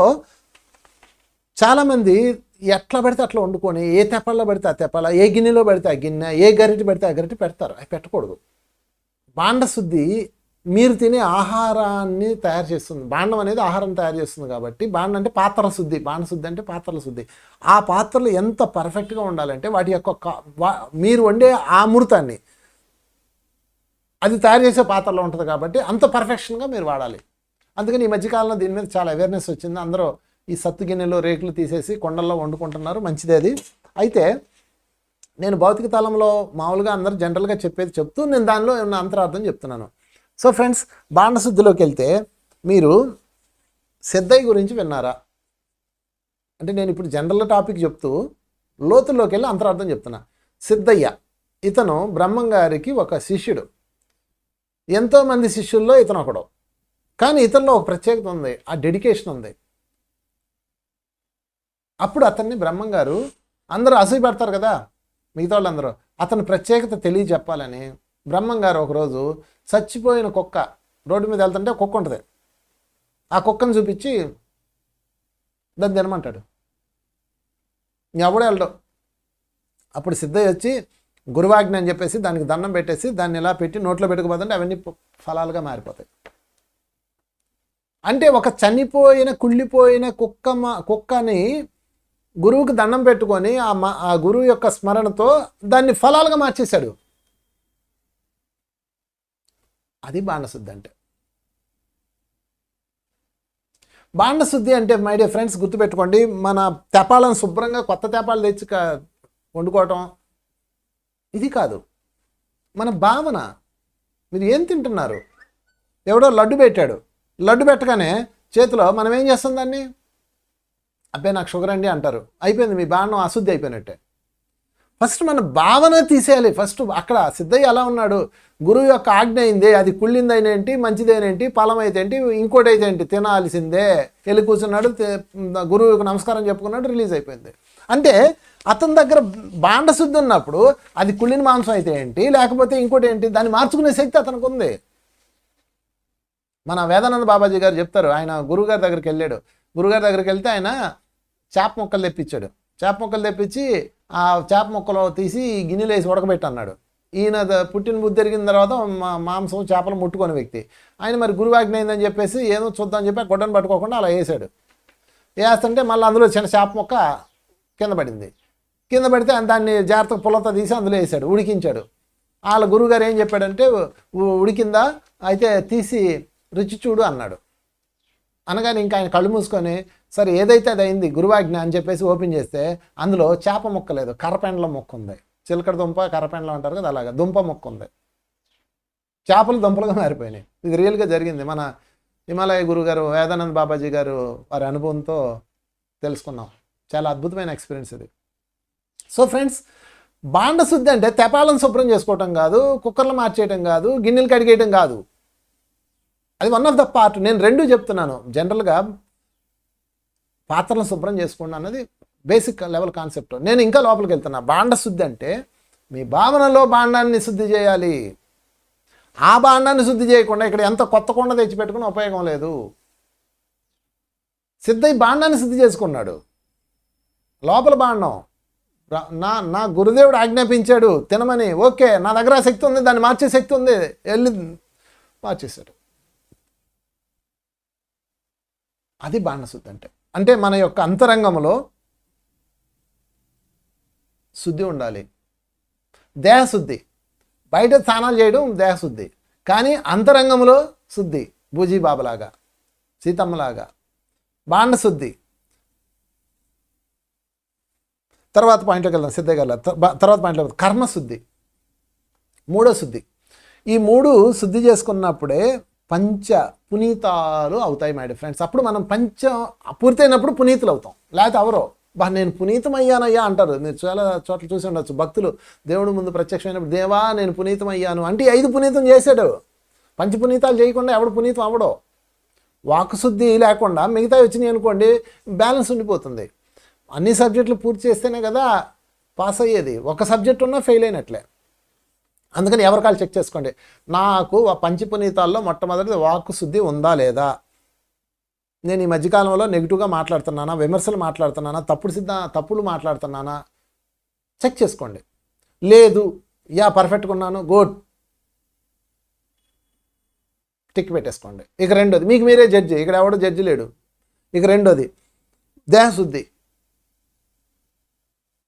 చాలామంది ఎట్లా పడితే అట్లా వండుకొని, ఏ తెప్పల్లో పడితే ఆ తెప్పల, ఏ గిన్నెలో పడితే ఆ గిన్నె, ఏ గరిటె పడితే ఆ గరిటె పెడతారు. అవి పెట్టకూడదు. బాండశుద్ధి మీరు తినే ఆహారాన్ని తయారు చేస్తుంది. బాండం అనేది ఆహారం తయారు చేస్తుంది కాబట్టి బాండం అంటే పాత్ర శుద్ధి. బాండశుద్ధి అంటే పాత్రల శుద్ధి. ఆ పాత్రలు ఎంత పర్ఫెక్ట్గా ఉండాలంటే వాటి యొక్క మీరు వండే ఆ అమృతాన్ని అది తయారు చేసే పాత్రలో ఉంటుంది కాబట్టి అంత పర్ఫెక్షన్గా మీరు వాడాలి. అందుకని ఈ మధ్యకాలంలో దీని మీద చాలా అవేర్నెస్ వచ్చింది. అందరూ ఈ సత్తు గిన్నెలో రేకులు తీసేసి కొండల్లో వండుకుంటున్నారు, మంచిదే అది. అయితే నేను భౌతిక తలంలో మామూలుగా అందరూ జనరల్గా చెప్పేది చెప్తూ నేను దానిలో ఉన్న అంతరార్థం చెప్తున్నాను. సో ఫ్రెండ్స్, బాండశుద్ధిలోకి వెళ్తే మీరు సిద్ధయ్య గురించి విన్నారా? అంటే నేను ఇప్పుడు జనరల్ టాపిక్ చెప్తూ లోతుల్లోకి వెళ్ళి అంతరార్థం చెప్తున్నా. సిద్ధయ్య ఇతను బ్రహ్మంగారికి ఒక శిష్యుడు. ఎంతోమంది శిష్యుల్లో ఇతను ఒకడు. కానీ ఇతనిలో ఒక ప్రత్యేకత ఉంది, ఆ డెడికేషన్ ఉంది. అప్పుడు అతన్ని బ్రహ్మంగారు, అందరూ అసూయ పడతారు కదా మిగతా వాళ్ళందరూ, అతని ప్రత్యేకత తెలియజెప్పాలని బ్రహ్మంగారు ఒకరోజు చచ్చిపోయిన కుక్క, రోడ్డు మీద వెళ్తుంటే కుక్క ఉంటుంది, ఆ కుక్కను చూపించి దాన్ని తినమంటాడు. ఎవడో వెళ్ళడు. అప్పుడు సిద్ధయ్య వచ్చి గురువాజ్ఞ అని చెప్పేసి దానికి దండం పెట్టేసి దాన్ని ఇలా పెట్టి నోట్లో పెట్టుకుపోతుంటే అవన్నీ ఫలాలుగా మారిపోతాయి. అంటే ఒక చనిపోయిన కుళ్ళిపోయిన కుక్కని గురువుకి దండం పెట్టుకొని ఆ గురువు యొక్క స్మరణతో దాన్ని ఫలాలుగా మార్చేశాడు. అది బాండశుద్ధి అంటే. బాండశుద్ధి అంటే మై డియర్ ఫ్రెండ్స్ గుర్తుపెట్టుకోండి, మన తెపాలను శుభ్రంగా కొత్త తెపాలు తెచ్చి వండుకోవటం ఇది కాదు. మన భావన, మీరు ఏం తింటున్నారు? ఎవడో లడ్డు పెట్టాడు, లడ్డు పెట్టగానే చేతిలో మనం ఏం చేస్తాం దాన్ని? అబ్బాయి నాకు షుగర్ అండి అంటారు. అయిపోయింది, మీ బాండం అశుద్ధి అయిపోయినట్టే. ఫస్ట్ మన భావన తీసేయాలి. ఫస్ట్ అక్కడ సిద్ధయ్య ఎలా ఉన్నాడు? గురువు యొక్క ఆజ్ఞ అయింది, అది కుళ్ళిందైనేంటి, మంచిదైనేంటి, ఫలం అయితే ఏంటి, ఇంకోటి అయితే ఏంటి, తినాల్సిందే. వెళ్ళి కూర్చున్నాడు, గురువుకు నమస్కారం చెప్పుకున్నాడు, రిలీజ్ అయిపోయింది. అంటే అతని దగ్గర బాండశుద్ధి ఉన్నప్పుడు అది కుళ్ళిన మాంసం అయితే ఏంటి, లేకపోతే ఇంకోటి ఏంటి, దాన్ని మార్చుకునే శక్తి అతనికి ఉంది. మన వేదానంద బాబాజీ గారు చెప్తారు, ఆయన గురువుగారి దగ్గరికి వెళ్ళాడు. గురువుగారి దగ్గరికి వెళ్తే ఆయన చేప ముక్కలు తెప్పించాడు. చేప ముక్కలు తెప్పించి ఆ చేప ముక్కలు తీసి గిన్నెలు వేసి ఉడకబెట్టి అన్నాడు. ఈయన పుట్టిన బుద్ధి జరిగిన తర్వాత మాంసం చేపలు ముట్టుకునే వ్యక్తి ఆయన, మరి గురువాజ్ఞ అయిందని చెప్పేసి ఏదో చూద్దామని చెప్పి ఆ గొడ్డను పట్టుకోకుండా అలా వేసాడు. వేస్తుంటే మళ్ళీ అందులో చిన్న చేప ముక్క కింద పడింది. కింద పడితే దాన్ని జాగ్రత్తగా పుల్లతో తీసి అందులో వేసాడు, ఉడికించాడు. వాళ్ళ గురువుగారు ఏం చెప్పాడంటే, ఉడికిందా అయితే తీసి రుచి చూడు అన్నాడు. అనగానే ఇంకా ఆయన కళ్ళు మూసుకొని సరే ఏదైతే అది అయింది గురువాజ్ఞ అని చెప్పేసి ఓపెన్ చేస్తే అందులో చేప ముక్క లేదు, కర్రపెండల ముక్క ఉంది. చిలకడ దుంప కర్రపెండలం అంటారు కదా, అలాగా దుంప ముక్క ఉంది. చేపలు దుంపలుగా మారిపోయినాయి. ఇది రియల్గా జరిగింది. మన హిమాలయ గురుగారు వేదానంద బాబాజీ గారు వారి అనుభవంతో తెలుసుకున్నాం. చాలా అద్భుతమైన ఎక్స్పీరియన్స్ ఇది. సో ఫ్రెండ్స్, బాండశుద్ధి అంటే తెపాలను శుభ్రం చేసుకోవటం కాదు, కుక్కర్లు మార్చేయటం కాదు, గిన్నెలు కడిగేయటం కాదు. అది వన్ ఆఫ్ ద పార్ట్. నేను రెండూ చెప్తున్నాను. జనరల్గా పాత్రలను శుభ్రం చేసుకోండి అన్నది బేసిక్ లెవెల్ కాన్సెప్ట్. నేను ఇంకా లోపలికి వెళ్తున్నా. బాండశుద్ధి అంటే మీ భావనలో బాండాన్ని శుద్ధి చేయాలి. ఆ బాండాన్ని శుద్ధి చేయకుండా ఇక్కడ ఎంత కొత్త కొండ తెచ్చిపెట్టుకుని ఉపయోగం లేదు. సిద్ధయ్య బాండాన్ని శుద్ధి చేసుకున్నాడు. లోపల బాండం నా గురుదేవుడు ఆజ్ఞాపించాడు తినమని. ఓకే, నా దగ్గర శక్తి ఉంది, దాన్ని మార్చే శక్తి ఉంది, వెళ్ళి మార్చేశాడు. అది బాండశుద్ధి అంటే. అంటే మన యొక్క అంతరంగంలో శుద్ధి ఉండాలి. దేహశుద్ధి, బయట స్నానాలు చేయడం దేహశుద్ధి, కానీ అంతరంగంలో శుద్ధి. బూజీబాబులాగా, సీతమ్మలాగా బాండశుద్ధి. తర్వాత పాయింట్లోకి వెళ్దాం. సిద్ధయ్య గారు తర్వాత పాయింట్లో కర్మశుద్ధి, మూడో శుద్ధి. ఈ మూడు శుద్ధి చేసుకున్నప్పుడే పంచ పునీతాలు అవుతాయి మై ఫ్రెండ్స్. అప్పుడు మనం పూర్తయినప్పుడు పునీతులు అవుతాం, లేకపోతే ఎవరో నేను పునీతం అయ్యానయ్యా అంటారు. మీరు చాలా చోట్ల చూసి ఉండొచ్చు. భక్తులు దేవుడు ముందు ప్రత్యక్షమైనప్పుడు దేవా నేను పునీతం అయ్యాను అంటే 5 పునీతం చేశాడు. పంచపునీతాలు చేయకుండా ఎవడు పునీతం అవ్వడో. వాక్శుద్ధి లేకుండా మిగతా వచ్చినాయి అనుకోండి, బ్యాలెన్స్ ఉండిపోతుంది. అన్ని సబ్జెక్టులు పూర్తి చేస్తేనే కదా పాస్ అయ్యేది. ఒక సబ్జెక్ట్ ఉన్నా ఫెయిల్ అయినట్లే. అందుకని ఎవరికాలు చెక్ చేసుకోండి. నాకు పంచపునీతాల్లో మొట్టమొదటిది వాక్శుద్ధి ఉందా లేదా. నేను ఈ మధ్యకాలంలో నెగిటివ్గా మాట్లాడుతున్నానా, విమర్శలు మాట్లాడుతున్నానా, తప్పులు మాట్లాడుతున్నానా చెక్ చేసుకోండి. లేదు, పర్ఫెక్ట్గా ఉన్నాను, గుడ్, టిక్ పెట్టేసుకోండి. ఇక రెండోది, మీకు మీరే జడ్జి, ఇక్కడ ఎవడో జడ్జి లేడు. ఇక రెండోది దేహశుద్ధి.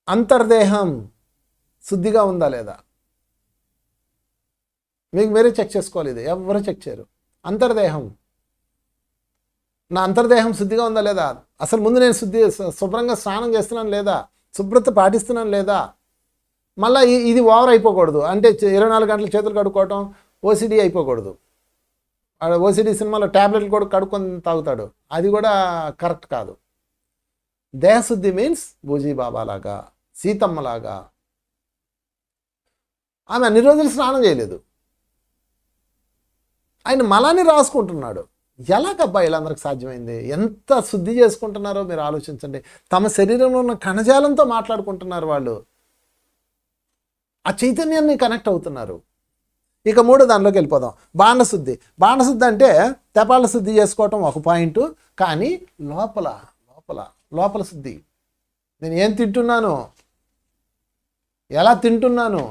అంతర్దేహం శుద్ధిగా ఉందా లేదా మీకు మీరే చెక్ చేసుకోవాలి. ఇది ఎవరు చెక్ చేయరు. అంతర్దేహం, నా అంతర్దేహం శుద్ధిగా ఉందా లేదా, అసలు ముందు నేను శుభ్రంగా స్నానం చేస్తున్నాను లేదా, శుభ్రత పాటిస్తున్నాను లేదా. మళ్ళీ ఇది ఓవర్ అయిపోకూడదు. అంటే 24 గంటలు చేతులు కడుక్కోవటం ఓసిడి అయిపోకూడదు. ఓసిడి సినిమాలో ట్యాబ్లెట్లు కూడా కడుక్కొని తాగుతాడు, అది కూడా కరెక్ట్ కాదు. దేహశుద్ధి మీన్స్ బూజీబాబాలాగా, సీతమ్మలాగా. ఆమె అన్ని రోజులు స్నానం చేయలేదు, ఆయన మలాన్ని రాసుకుంటున్నాడు. ఎలాగబ్బా వీళ్ళందరికి సాధ్యమైంది? ఎంత శుద్ధి చేసుకుంటున్నారో మీరు ఆలోచించండి. తమ శరీరంలో ఉన్న కణజాలంతో మాట్లాడుకుంటున్నారు వాళ్ళు. ఆ చైతన్యాన్ని కనెక్ట్ అవుతున్నారు. ఇక మూడో దానిలోకి వెళ్ళిపోదాం. బాండశుద్ధి. బాండశుద్ధి అంటే తెపాల శుద్ధి చేసుకోవటం ఒక పాయింట్, కానీ లోపల లోపల లోపల శుద్ధి. నేను ఏం తింటున్నాను, ఎలా తింటున్నాను,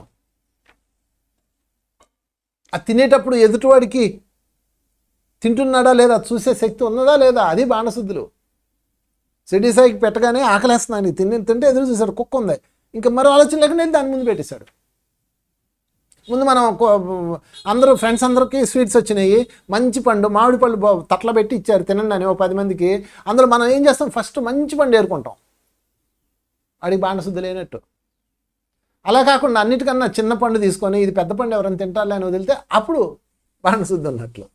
ఆ తినేటప్పుడు ఎదుటివాడికి తింటున్నాడా లేదా చూసే శక్తి ఉన్నదా లేదా, అది బాండశుద్ధులు. సిటీ సాయికి పెట్టగానే ఆకలేస్తున్నాను, తింటే ఎదురు చూశాడు, కుక్క ఉంది, ఇంకా మరో ఆలోచన లేకుండా దాని ముందు పెట్టేశాడు. ముందు మనం అందరూ ఫ్రెండ్స్ అందరికీ స్వీట్స్ వచ్చినాయి, మంచి పండు మామిడి పళ్ళు తట్ల పెట్టి ఇచ్చారు తినండి అని 10 మందికి. అందులో మనం ఏం చేస్తాం, ఫస్ట్ మంచి పండు ఏరుకుంటాం, అడిగి బాండశుద్ధి లేనట్టు. అలా కాకుండా అన్నిటికన్నా చిన్న పండు తీసుకొని ఇది పెద్ద పండు ఎవరైనా తింటారులే అని వదిలితే అప్పుడు బాండశుద్ధి ఉన్నట్లు.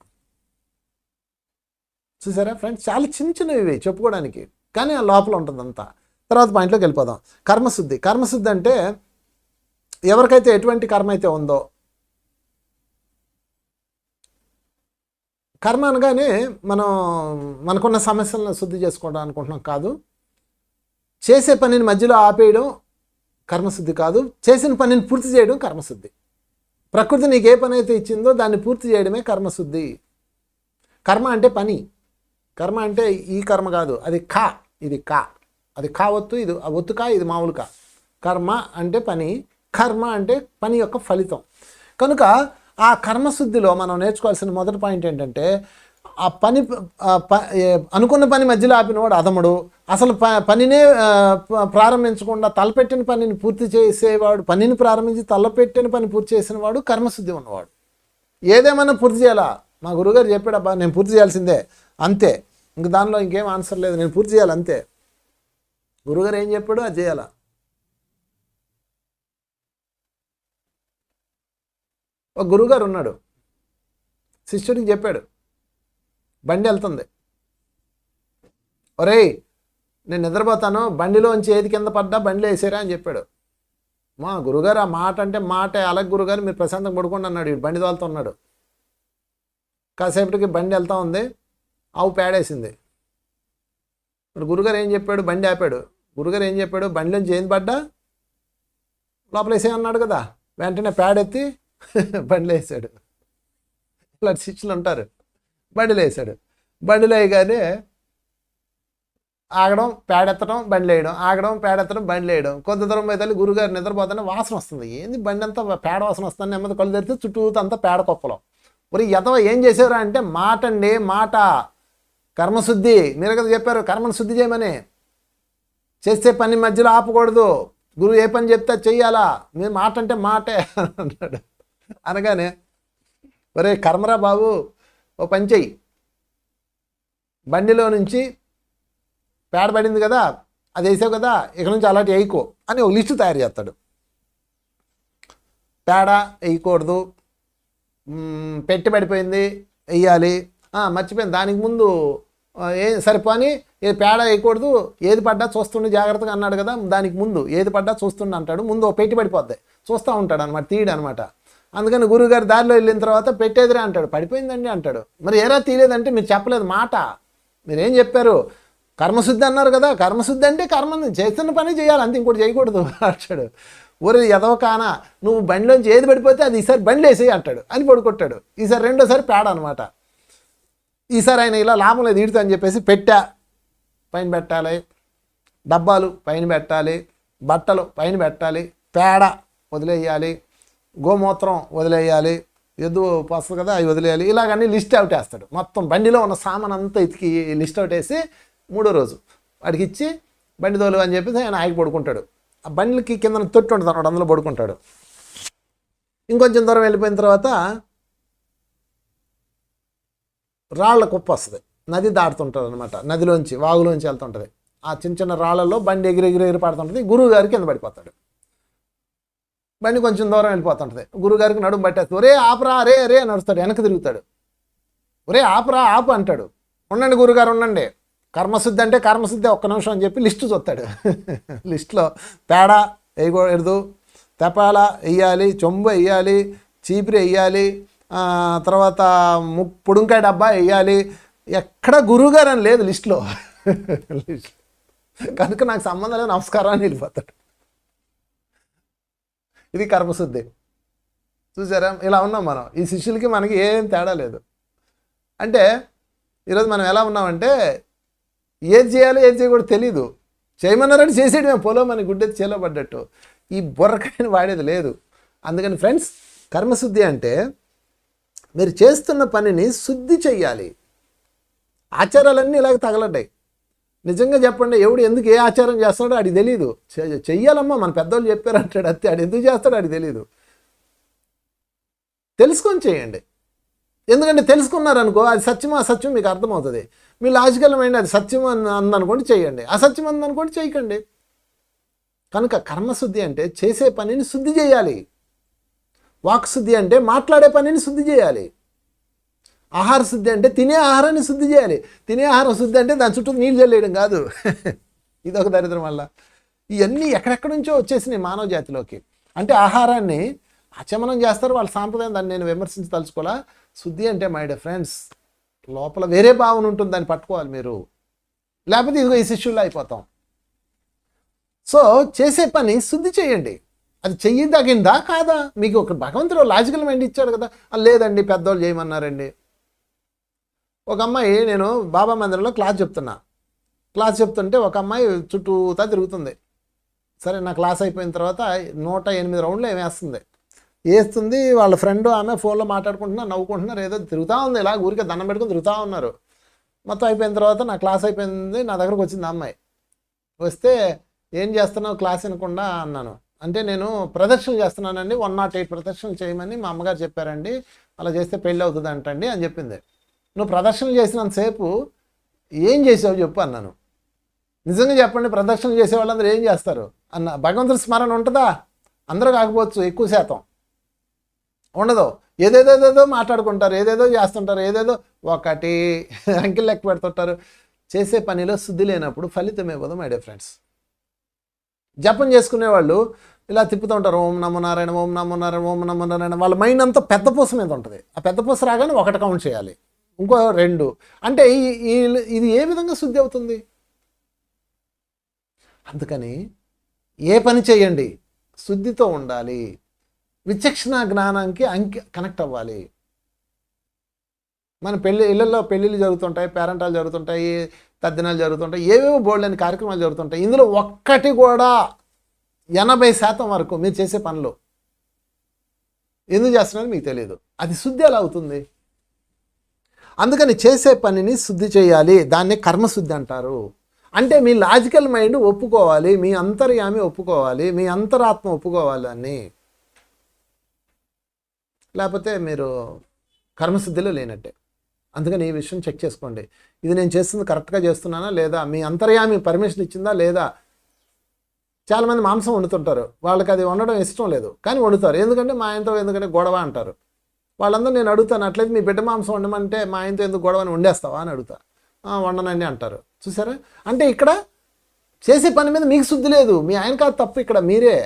చూసారా ఫ్రెండ్స్, చాలా చిన్న చిన్నవి చెప్పుకోవడానికి, కానీ ఆ లోపల ఉంటుంది అంతా. తర్వాత పాయింట్లోకి వెళ్ళిపోదాం. కర్మశుద్ధి. కర్మశుద్ధి అంటే ఎవరికైతే ఎటువంటి కర్మ అయితే ఉందో, కర్మ అనగానే మనకున్న సమస్యలను శుద్ధి చేసుకోవడం అనుకుంటున్నాం కాదు. చేసే పనిని మధ్యలో ఆపేయడం కర్మశుద్ధి కాదు, చేసిన పనిని పూర్తి చేయడం కర్మశుద్ధి. ప్రకృతి నీకు ఏ పని అయితే ఇచ్చిందో దాన్ని పూర్తి చేయడమే కర్మశుద్ధి. కర్మ అంటే పని. కర్మ అంటే ఈ కర్మ కాదు, అది కా, ఇది కా, అది కా ఒత్తు, ఇది ఒత్తు కా, ఇది మామూలు కా. కర్మ అంటే పని, కర్మ అంటే పని యొక్క ఫలితం. కనుక ఆ కర్మశుద్ధిలో మనం నేర్చుకోవాల్సిన మొదటి పాయింట్ ఏంటంటే, ఆ పని అనుకున్న పని మధ్యలో ఆపినవాడు అధముడు. అసలు పనినే ప్రారంభించకుండా తలపెట్టిన పనిని పూర్తి చేసేవాడు, పనిని ప్రారంభించి తలపెట్టిన పని పూర్తి చేసిన వాడు కర్మశుద్ధి ఉన్నవాడు. ఏదేమన్నా పూర్తి చేయాలా, మా గురుగారు చెప్పాడబ్బా నేను పూర్తి చేయాల్సిందే అంతే, ఇంక దానిలో ఇంకేం ఆన్సర్ లేదు, నేను పూర్తి చేయాలి అంతే. గురుగారు ఏం చెప్పాడు అది చేయాలా. ఒక గురుగారు ఉన్నాడు, శిష్యుడికి చెప్పాడు, బండి వెళ్తుంది, ఒరేయ్ నేను నిద్రపోతాను, బండిలోంచి ఏది కింద పడ్డా బండిలో వేసారా అని చెప్పాడు. మా గురుగారు ఆ మాట అంటే మాటే, అలాగే గురుగారు మీరు ప్రశాంతంగా పడుకోండి అన్నాడు. వీడు బండి తోలుతూ ఉన్నాడు. కాసేపటికి బండి వెళ్తూ ఉంది, ఆవు పేడేసింది. ఇప్పుడు గురుగారు ఏం చెప్పాడు, బండి ఆపాడు. గురుగారు ఏం చెప్పాడు, బండిలోంచి ఏది పడ్డా లోపల వేసేయన్నాడు కదా, వెంటనే పేడెత్తి బండిలో వేసాడు. ఇలాంటి శిష్యులు ఉంటారు. బండిలో వేసాడు, బండిలో వేయగానే ఆగడం, పేడెత్తడం, బండి వేయడం, ఆగడం, పేడెత్తడం, బండి వేయడం. కొంత దూరం పోయి తల్లి గురుగారు నిద్రపోతానే వాసన వస్తుంది. ఏంది బండి అంతా పేడ వాసన వస్తుంది, నెమ్మది కళ్ళు తెరిస్తే చుట్టూ అంతా పేడ కుప్పలో. మరి ఎదవ ఏం చేసేవారా అంటే మాట అండి, మాట కర్మశుద్ధి. మీరు కదా చెప్పారు కర్మను శుద్ధి చేయమని, చేసే పని మధ్యలో ఆపకూడదు, గురువు ఏ పని చెప్తే చెయ్యాలా, మీరు మాట అంటే మాటే అన్నాడు. అనగానే ఒరే కర్మరా బాబు ఓ పని చెయ్యి, బండిలో నుంచి పేడ పడింది కదా అది వేసావు కదా, ఇక నుంచి అలాంటి వేయకో అని ఒక లిస్టు తయారు చేస్తాడు. పేడ వేయకూడదు, పెట్టి పడిపోయింది వేయాలి, మర్చిపోయింది దానికి ముందు సరిపోని పేడ వేయకూడదు, ఏది పడ్డా చూస్తుండే జాగ్రత్తగా అన్నాడు కదా, దానికి ముందు ఏది పడ్డా చూస్తుండే అంటాడు. ముందు పెట్టి పడిపోద్ది చూస్తూ ఉంటాడు అనమాట, తీయడు అనమాట. అందుకని గురువుగారు దారిలో వెళ్ళిన తర్వాత పెట్టేదిరా అంటాడు, పడిపోయిందండి అంటాడు. మరి ఏరా తీయలేదంటే మీరు చెప్పలేదు మాట, మీరేం చెప్పారు, కర్మశుద్ధి అన్నారు కదా, కర్మశుద్ధి అంటే కర్మని చేస్తున్న పని చేయాలి అంతే, ఇంకోటి చేయకూడదు అంటాడు. ఊరి ఎదవ కానా, నువ్వు బండిలోంచి ఏది పడిపోతే అది ఈసారి బండి వేసేయి అంటాడు అని పడుకొట్టాడు. ఈసారి రెండోసారి పేడ అనమాట. ఈసారి ఆయన ఇలా లాభం లేదు ఈడుతా అని చెప్పేసి పెట్టా పైన పెట్టాలి, డబ్బాలు పైన పెట్టాలి, బట్టలు పైన పెట్టాలి, పేడ వదిలేయాలి, గోమూత్రం వదిలేయాలి, ఎద్దు వస్తుంది కదా అవి వదిలేయాలి, ఇలాగన్నీ లిస్ట్ అవుట్ వేస్తాడు. మొత్తం బండిలో ఉన్న సామాన్ అంతా ఇతికి లిస్ట్ అవుట్ వేసి మూడో రోజు వాడికి ఇచ్చి బండి తోలు అని చెప్పేసి ఆయన ఆగి పడుకుంటాడు. ఆ బండికి కింద తొట్టి ఉంటుంది అన్నమాట, అందులో పడుకుంటాడు. ఇంకొంచెం దూరం వెళ్ళిపోయిన తర్వాత రాళ్ల కుప్ప వస్తుంది, నది దాటుతుంటుంది అనమాట, నదిలోంచి వాగులోంచి వెళ్తుంటుంది. ఆ చిన్న చిన్న రాళ్లలో బండి ఎగిరి పడుతుంటుంది. గురువు గారికి కింద పడిపోతాడు. బండి కొంచెం దూరం వెళ్ళిపోతుంటుంది. గురువుగారికి నడుము పట్టేస్తుంది. ఒరే ఆపరా, అరే అరే అని నడుస్తాడు, వెనక్కి తిరుగుతాడు. ఒరే ఆపరా ఆపు అంటాడు. ఉండండి గురుగారు ఉండండి, కర్మశుద్ధి అంటే కర్మశుద్ధి, ఒక్క నిమిషం అని చెప్పి లిస్టు చూస్తాడు. లిస్టులో పేడ వేయకూడదు, తెపాల వేయాలి, చెంబు వేయాలి, చీపిరి వేయాలి, తర్వాత పొడుంకాయ డబ్బా వేయాలి, ఎక్కడ గురువుగారు అని లేదు లిస్టులో. కనుక నాకు సంబంధం లేదు, నమస్కారం అని వెళ్ళిపోతాడు. ఇది కర్మశుద్ధి. చూసారా, ఇలా ఉన్నాం మనం. ఈ శిష్యులకి మనకి ఏం తేడా లేదు. అంటే ఈరోజు మనం ఎలా ఉన్నామంటే ఏది చేయాలో ఏది చేయకూడదు తెలీదు, చేయమన్నారని చేసేయడమే, పొలం మన గుడ్డెత్తి చేలో పడ్డట్టు. ఈ బుర్రకాయని వాడేది లేదు. అందుకని ఫ్రెండ్స్, కర్మశుద్ధి అంటే మీరు చేస్తున్న పనిని శుద్ధి చెయ్యాలి. ఆచారాలన్నీ ఇలాగ తగలడ్డాయి. నిజంగా చెప్పండి, ఎవడు ఎందుకు ఏ ఆచారం చేస్తాడో అది తెలీదు. చెయ్యాలమ్మా మన పెద్దోళ్ళు చెప్పారంటాడు అంతే, అది ఎందుకు చేస్తాడో అది తెలీదు. తెలుసుకొని చేయండి. ఎందుకంటే తెలుసుకున్నారనుకో అది సత్యం అసత్యం మీకు అర్థమవుతుంది. మీ లాజికల్ మైండ్ అది సత్యం అందనుకోండి చేయండి, అసత్యం అందనుకోండి చేయకండి. కనుక కర్మశుద్ధి అంటే చేసే పనిని శుద్ధి చేయాలి. వాక్శుద్ధి అంటే మాట్లాడే పనిని శుద్ధి చేయాలి. ఆహార శుద్ధి అంటే తినే ఆహారాన్ని శుద్ధి చేయాలి. తినే ఆహారం శుద్ధి అంటే దాని చుట్టూ నీళ్ళు చల్లేయడం కాదు. ఇదొక దరిద్రం వల్ల ఇవన్నీ ఎక్కడెక్కడి నుంచో వచ్చేసినాయి మానవ జాతిలోకి. అంటే ఆహారాన్ని ఆచమనం చేస్తారు వాళ్ళ సాంప్రదాయం, దాన్ని నేను విమర్శించి తలుచుకోవాలా. శుద్ధి అంటే మై డియర్ ఫ్రెండ్స్ లోపల వేరే భావన ఉంటుంది, దాన్ని పట్టుకోవాలి మీరు, లేకపోతే ఇదిగో ఈ శిష్యుల్లో అయిపోతాం. సో చేసే పని శుద్ధి చేయండి. అది చెయ్యదగిందా కాదా, మీకు ఒక భగవంతుడు లాజికల్ మైండ్ ఇచ్చాడు కదా. లేదండి పెద్దోళ్ళు చేయమన్నారండి. ఒక అమ్మాయి, నేను బాబా మందిరంలో క్లాస్ చెప్తుంటే ఒక అమ్మాయి చుట్టూతా తిరుగుతుంది. సరే నా క్లాస్ అయిపోయిన తర్వాత 108 రౌండ్లు ఏమేస్తుంది. వేస్తుంది. వాళ్ళ ఫ్రెండ్ ఆమె ఫోన్లో మాట్లాడుకుంటున్నారు, నవ్వుకుంటున్నారు, ఏదో తిరుగుతూ ఉంది, ఇలా ఊరికే దండం పెట్టుకుని తిరుగుతూ ఉన్నారు. మొత్తం అయిపోయిన తర్వాత నా క్లాస్ అయిపోయింది, నా దగ్గరకు వచ్చింది అమ్మాయి. వస్తే ఏం చేస్తున్నావు క్లాస్ వినకుండా అన్నాను. అంటే నేను ప్రదర్శనలు చేస్తున్నానండి, 108 ప్రదర్శనలు చేయమని మా అమ్మగారు చెప్పారండి, అలా చేస్తే పెళ్ళి అవుతుంది అంటండి అని చెప్పింది. నువ్వు ప్రదర్శనలు చేసినంతసేపు ఏం చేసావు చెప్పు అన్నాను. నిజంగా చెప్పండి, ప్రదర్శనలు చేసే వాళ్ళందరూ ఏం చేస్తారు అన్న. భగవంతుడి స్మరణ ఉంటుందా? అందరూ కాకపోవచ్చు, ఎక్కువ శాతం ఉండదు. ఏదేదేదో మాట్లాడుకుంటారు, ఏదేదో చేస్తుంటారు, ఏదేదో ఒకటి అంకెలు లెక్క పెడుతుంటారు. చేసే పనిలో శుద్ధి లేనప్పుడు ఫలితం ఇవ్వదు మై డియర్ ఫ్రెండ్స్. జపం చేసుకునేవాళ్ళు ఇలా తిప్పుతూ ఉంటారు, ఓం నమో నారాయణ, ఓం నమో నారాయణ, ఓం నమో నారాయణ. వాళ్ళ మైండ్ అంతా పెద్ద పూస మీద ఉంటుంది. ఆ పెద్ద పూస రాగానే ఒకటి కౌంట్ చేయాలి, ఇంకో 2. అంటే ఇది ఏ విధంగా శుద్ధి అవుతుంది? అందుకని ఏ పని చేయండి శుద్ధితో ఉండాలి, విచక్షణ జ్ఞానానికి కనెక్ట్ అవ్వాలి. మన ఇళ్ళల్లో పెళ్ళిళ్ళు జరుగుతుంటాయి, పేరెంటాలు జరుగుతుంటాయి, తద్దినాలు జరుగుతుంటాయి, ఏవేవో బోల్డని కార్యక్రమాలు జరుగుతుంటాయి. ఇందులో ఒక్కటి కూడా 80% వరకు మీరు చేసే పనులు ఎందుకు చేస్తున్నారో మీకు తెలియదు. అది శుద్ధి ఎలా అవుతుంది? అందుకని చేసే పనిని శుద్ధి చేయాలి, దాన్ని కర్మశుద్ధి అంటారు. అంటే మీ లాజికల్ మైండ్ ఒప్పుకోవాలి, మీ అంతర్యామి ఒప్పుకోవాలి, మీ అంతరాత్మ ఒప్పుకోవాలి అని. లేకపోతే మీరు కర్మశుద్ధిలో లేనట్టే. అందుకని ఈ విషయం చెక్ చేసుకోండి, ఇది నేను చేస్తుంది కరెక్ట్గా చేస్తున్నానా లేదా, మీ అంతర్యామి పర్మిషన్ ఇచ్చిందా లేదా. చాలామంది మాంసం వండుతుంటారు, వాళ్ళకి అది వండడం ఇష్టం లేదు, కానీ వండుతారు. ఎందుకంటే మా ఆయనతో ఎందుకంటే గొడవ అంటారు. వాళ్ళందరూ నేను అడుగుతాను, అట్లయితే మీ బిడ్డ మాంసం వండమంటే మా ఆయనతో ఎందుకు గొడవని వండేస్తావా అని అడుగుతా. వండనండి అంటారు. చూసారా? అంటే ఇక్కడ చేసే పని మీద మీకు శుద్ధి లేదు, మీ ఆయన కాదు తప్పు, ఇక్కడ మీరే.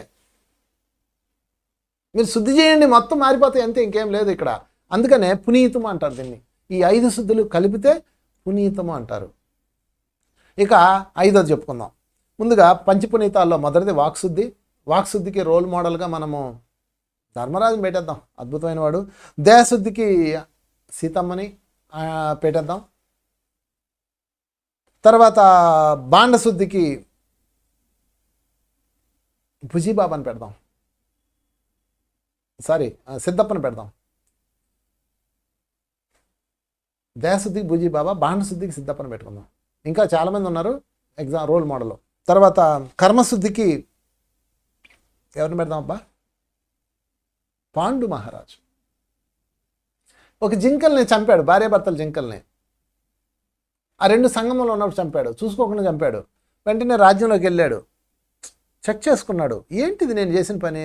మీరు శుద్ధి చేయండి, మొత్తం మారిపోతాయి అంతే, ఇంకేం లేదు ఇక్కడ. అందుకనే పునీతము అంటారు దీన్ని. ఈ 5 శుద్ధులు కలిపితే పునీతము అంటారు. ఇక 5వది చెప్పుకుందాం. ముందుగా పంచపునీతాల్లో మొదటిది వాక్శుద్ధి. వాక్శుద్ధికి రోల్ మోడల్గా మనము ధర్మరాజుని పెట్టేద్దాం, అద్భుతమైన వాడు. దేహశుద్ధికి సీతమ్మని పెట్టేద్దాం. తర్వాత బాండశుద్ధికి భుజీబాబాని పెడదాం, సిద్ధప్పని పెడదాం. దేహశుద్ధికి భుజీబాబా, బాండశుద్ధికి సిద్ధప్పని పెట్టుకుందాం. ఇంకా చాలామంది ఉన్నారు రోల్ మోడల్లో. తర్వాత కర్మశుద్ధికి ఎవరిని పెడదాం అబ్బా? పాండు మహారాజు. ఒక జింకల్ని చంపాడు, భార్యాభర్తల జింకల్ని. ఆ 2 సంగమంలో ఉన్నప్పుడు చంపాడు, చూసుకోకుండా చంపాడు. వెంటనే రాజ్యంలోకి వెళ్ళాడు, చెక్ చేసుకున్నాడు, ఏంటిది నేను చేసిన పని.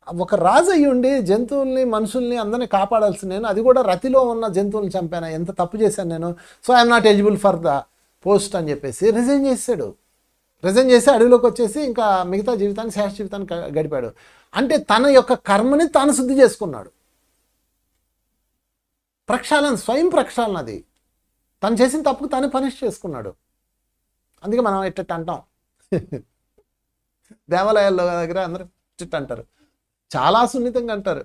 ఒక రాజు అయ్యి ఉండి జంతువుల్ని మనుషుల్ని అందరినీ కాపాడాల్సి నేను, అది కూడా రతిలో ఉన్న జంతువుల్ని చంపాను, ఎంత తప్పు చేశాను నేను. So I'm not eligible for the post అని చెప్పేసి రిజైన్ చేశాడు. రిజైన్ చేసి అడవిలోకి వచ్చేసి ఇంకా మిగతా జీవితాన్ని, శాశ్వత జీవితాన్ని గడిపాడు. అంటే తన యొక్క కర్మని తాను శుద్ధి చేసుకున్నాడు. ప్రక్షాళన, స్వయం ప్రక్షాళన. అది తను చేసిన తప్పుకు తాను పనిష్ చేసుకున్నాడు. అందుకే మనం ఎట్ట అంటాం, దేవాలయాల్లో దగ్గర అందరూ చిట్టు అంటారు, చాలా సున్నితంగా అంటారు.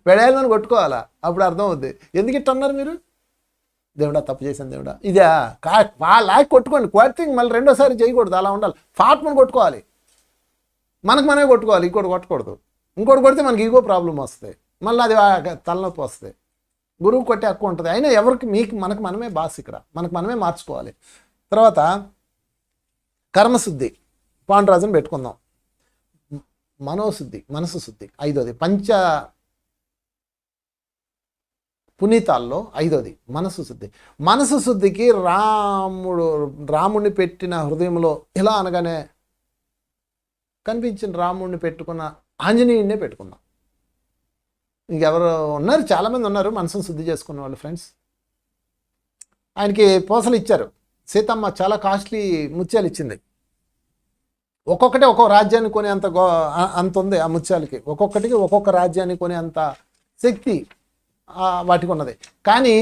పెడేళ్ళని కొట్టుకోవాలా, అప్పుడు అర్థం అవుద్ది. ఎందుకు ఇట్ట అన్నారు మీరు? దేవుడా తప్పు చేశాను దేవుడా, ఇదే లాక్ కొట్టుకోండి. క్వాటింగ్ మళ్ళీ రెండోసారి చేయకూడదు, అలా ఉండాలి. ఫాట్మని కొట్టుకోవాలి, మనమే కొట్టుకోవాలి, ఇంకోటి కొట్టకూడదు. ఇంకోటి కొడితే మనకి ఈగో ప్రాబ్లం వస్తుంది, మళ్ళీ అది తలనొప్పి వస్తుంది. గురువు కొట్టే హక్కు ఉంటుంది. అయినా ఎవరికి మనకు మనమే బాస్, ఇక్కడ మనమే మార్చుకోవాలి. తర్వాత కర్మశుద్ధి పాండురాజుని పెట్టుకుందాం. మనోశుద్ధి, మనసు శుద్ధి 5వది. పంచ పునీతాల్లో 5వది మనసు శుద్ధి. మనసు శుద్ధికి రాముడిని పెట్టిన హృదయంలో ఇలా అనగానే కనిపించిన రాముడిని పెట్టుకున్న ఆంజనేయుడినే పెట్టుకున్నాం. ఇంకెవరు ఉన్నారు? చాలామంది ఉన్నారు మనసును శుద్ధి చేసుకున్న వాళ్ళు ఫ్రెండ్స్. ఆయనకి పూసలు ఇచ్చారు. సీతమ్మ చాలా కాస్ట్లీ ముత్యాలు ఇచ్చింది. ఒక్కొక్కటి ఒక్కొక్క రాజ్యాన్ని కొనే అంత ఉంది ఆ ముత్యాలకి. ఒక్కొక్కటికి ఒక్కొక్క రాజ్యాన్ని కొనే అంత శక్తి వాటికి ఉన్నది. కానీ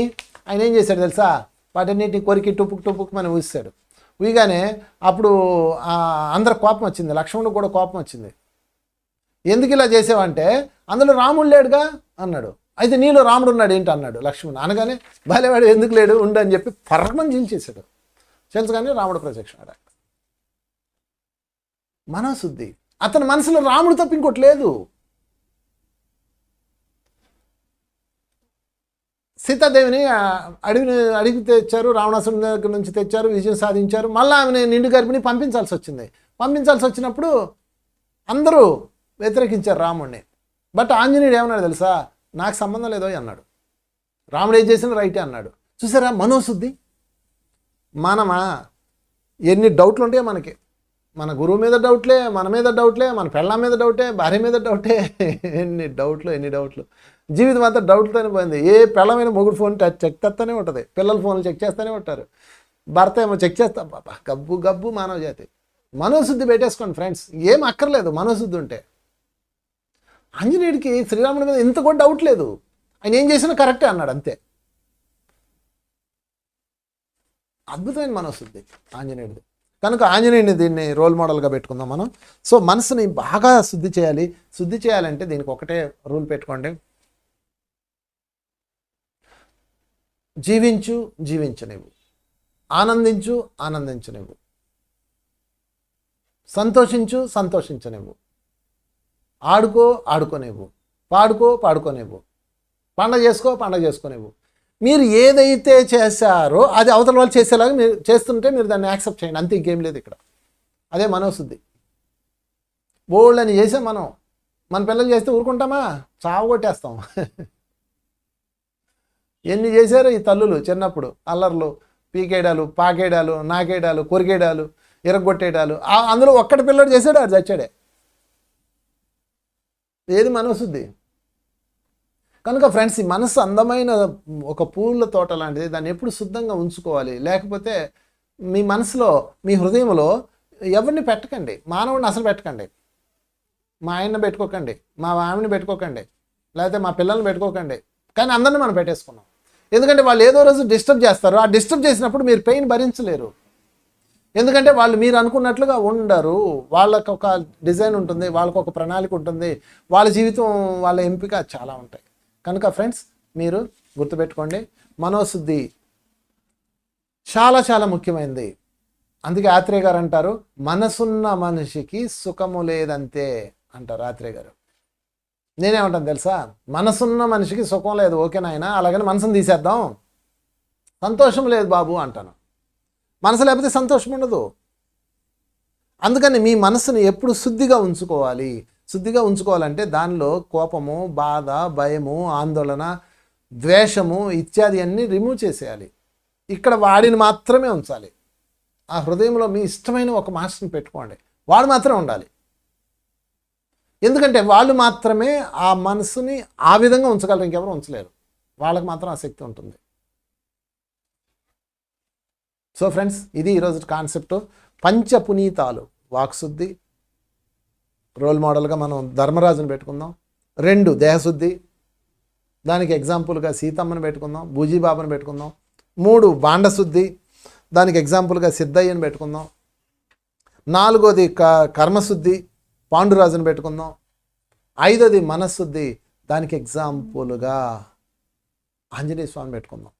ఆయన ఏం చేశాడు తెలుసా? వాటన్నిటిని కొరికి టుపుక్ మనం ఊసాడు. ఊయగానే అప్పుడు అందరు కోపం వచ్చింది, లక్ష్మణుడు కూడా కోపం వచ్చింది. ఎందుకు ఇలా చేసావంటే అందులో రాముడు లేడుగా అన్నాడు. అయితే నీలో రాముడు ఉన్నాడు ఏంటి అన్నాడు లక్ష్మణుడు. అనగానే బాలేవాడు ఎందుకు లేడు ఉండు అని చెప్పి పర్మని చీల్చేశాడు. చీల్చగానే రాముడు ప్రత్యక్షం. మనోశుద్ధి. అతని మనసులో రాముడు తప్ప ఇంకోటి లేదు. సీతాదేవిని అడిగి తెచ్చారు, రావణాసురుని దగ్గర నుంచి తెచ్చారు, విజయం సాధించారు. మళ్ళీ ఆమెని నిండు గర్భిణి పంపించాల్సి వచ్చింది. పంపించాల్సి వచ్చినప్పుడు అందరూ వ్యతిరేకించారు రాముడిని. బట్ ఆంజనేయుడు ఏమన్నాడు తెలుసా? నాకు సంబంధం లేదో అన్నాడు. రాముడు ఏం చేసినా రైటే అన్నాడు. చూసారా మనోశుద్ధి? మనమా ఎన్ని డౌట్లు ఉంటాయో మనకి. మన గురువు మీద డౌట్లే, మన మీద డౌట్లే, మన పెళ్ళాం మీద డౌటే, భార్య మీద డౌటే, ఎన్ని డౌట్లు. జీవితం అంతా డౌట్లతోనే పోయింది. ఏ పెళ్ళమైన మొగుడు ఫోన్ చెక్ చేస్తూనే ఉంటుంది, పిల్లల ఫోన్లు చెక్ చేస్తూనే ఉంటారు, భర్త ఏమో చెక్ చేస్తా. బాబా గబ్బు మానవ జాతి. మనోశుద్ధి పెట్టేసుకోండి ఫ్రెండ్స్, ఏం అక్కర్లేదు మనోశుద్ధి ఉంటే. ఆంజనేయుడికి శ్రీరాముడి మీద ఇంత కూడా డౌట్ లేదు. ఆయన ఏం చేసినా కరెక్టే అన్నాడు, అంతే. అద్భుతమైన మనోశుద్ధి ఆంజనేయుడిది. కనుక ఆంజనేయుని దీన్ని రోల్ మోడల్గా పెట్టుకుందాం మనం. సో మనసుని బాగా శుద్ధి చేయాలి. శుద్ధి చేయాలంటే దీనికి ఒకటే రూల్ పెట్టుకోండి: జీవించనివ్వు, ఆనందించనివ్వు, సంతోషించనివ్వు, ఆడుకోనివ్వు, పాడుకోనివ్వు, పండగ చేసుకోనివ్వు. మీరు ఏదైతే చేశారో అది అవతల వాళ్ళు చేసేలాగా మీరు చేస్తుంటే మీరు దాన్ని యాక్సెప్ట్ చేయండి, అంతే, ఇంకేం లేదు ఇక్కడ. అదే మనోశుద్ధి. బోల్డ్ అని చేసాం మనం. మన పిల్లలు చేస్తే ఊరుకుంటామా? చావు కొట్టేస్తాం. ఎన్ని చేశారు ఈ తల్లులు చిన్నప్పుడు, అల్లర్లు, పీకేయడాలు, పాకేయడాలు, నాకేయడాలు, కొరికేయడాలు, ఇరగొట్టేయడాలు. అందులో ఒక్కటి పిల్లడు చేశాడు, అది చచ్చాడే. ఏది మనోశుద్ధి? కనుక ఫ్రెండ్స్, ఈ మనసు అందమైన ఒక పూల తోట లాంటిది. దాన్ని ఎప్పుడు శుద్ధంగా ఉంచుకోవాలి. లేకపోతే మీ మనసులో, మీ హృదయంలో ఎవరిని పెట్టకండి. మానవుడిని అసలు పెట్టకండి. మా ఆయన్ని పెట్టుకోకండి, మా ఆమెని పెట్టుకోకండి, లేకపోతే మా పిల్లల్ని పెట్టుకోకండి. కానీ అందరినీ మనం పెట్టేసుకున్నాం. ఎందుకంటే వాళ్ళు ఏదో రోజు డిస్టర్బ్ చేస్తారు. ఆ డిస్టర్బ్ చేసినప్పుడు మీరు పెయిన్ భరించలేరు. ఎందుకంటే వాళ్ళు మీరు అనుకున్నట్లుగా ఉండరు. వాళ్ళకు ఒక డిజైన్ ఉంటుంది, వాళ్ళకు ఒక ప్రణాళిక ఉంటుంది, వాళ్ళ జీవితం, వాళ్ళ ఎంపిక చాలా ఉంటాయి. కనుక ఫ్రెండ్స్, మీరు గుర్తుపెట్టుకోండి, మనోశుద్ధి చాలా చాలా ముఖ్యమైనది. అందుకే ఆత్రేయ గారు అంటారు, మనసున్న మనిషికి సుఖము లేదంతే అంటారు ఆత్రేయ గారు. నేనేమంటాను తెలుసా? మనసున్న మనిషికి సుఖం లేదు, ఓకే నాయనా, అలాగని మనసును తీసేద్దాం, సంతోషం లేదు బాబు అంటాను. మనసు లేకపోతే సంతోషం ఉండదు. అందుకని మీ మనసుని ఎప్పుడు శుద్ధిగా ఉంచుకోవాలి. శుద్ధిగా ఉంచుకోవాలంటే దానిలో కోపము, బాధ, భయము, ఆందోళన, ద్వేషము ఇత్యాది అన్నీ రిమూవ్ చేసేయాలి. ఇక్కడ వాడిని మాత్రమే ఉంచాలి. ఆ హృదయంలో మీ ఇష్టమైన ఒక మాస్టర్ని పెట్టుకోండి, వాడు మాత్రమే ఉండాలి. ఎందుకంటే వాళ్ళు మాత్రమే ఆ మనసుని ఆ విధంగా ఉంచగలరు, ఇంకెవరు ఉంచలేరు. వాళ్ళకి మాత్రం ఆ శక్తి ఉంటుంది. సో ఫ్రెండ్స్, ఇది ఈరోజు కాన్సెప్ట్. పంచపునీతాలు, వాక్శుద్ధి రోల్ మోడల్గా మనం ధర్మరాజుని పెట్టుకుందాం. 2 దేహశుద్ధి, దానికి ఎగ్జాంపుల్గా సీతమ్మని పెట్టుకుందాం, బూజీబాబుని పెట్టుకుందాం. 3 బాండశుద్ధి, దానికి ఎగ్జాంపుల్గా సిద్ధయ్యని పెట్టుకుందాం. 4వది కర్మశుద్ధి, పాండురాజుని పెట్టుకుందాం. 5వది మనశుద్ధి, దానికి ఎగ్జాంపుల్గా ఆంజనేయ స్వామిని పెట్టుకుందాం.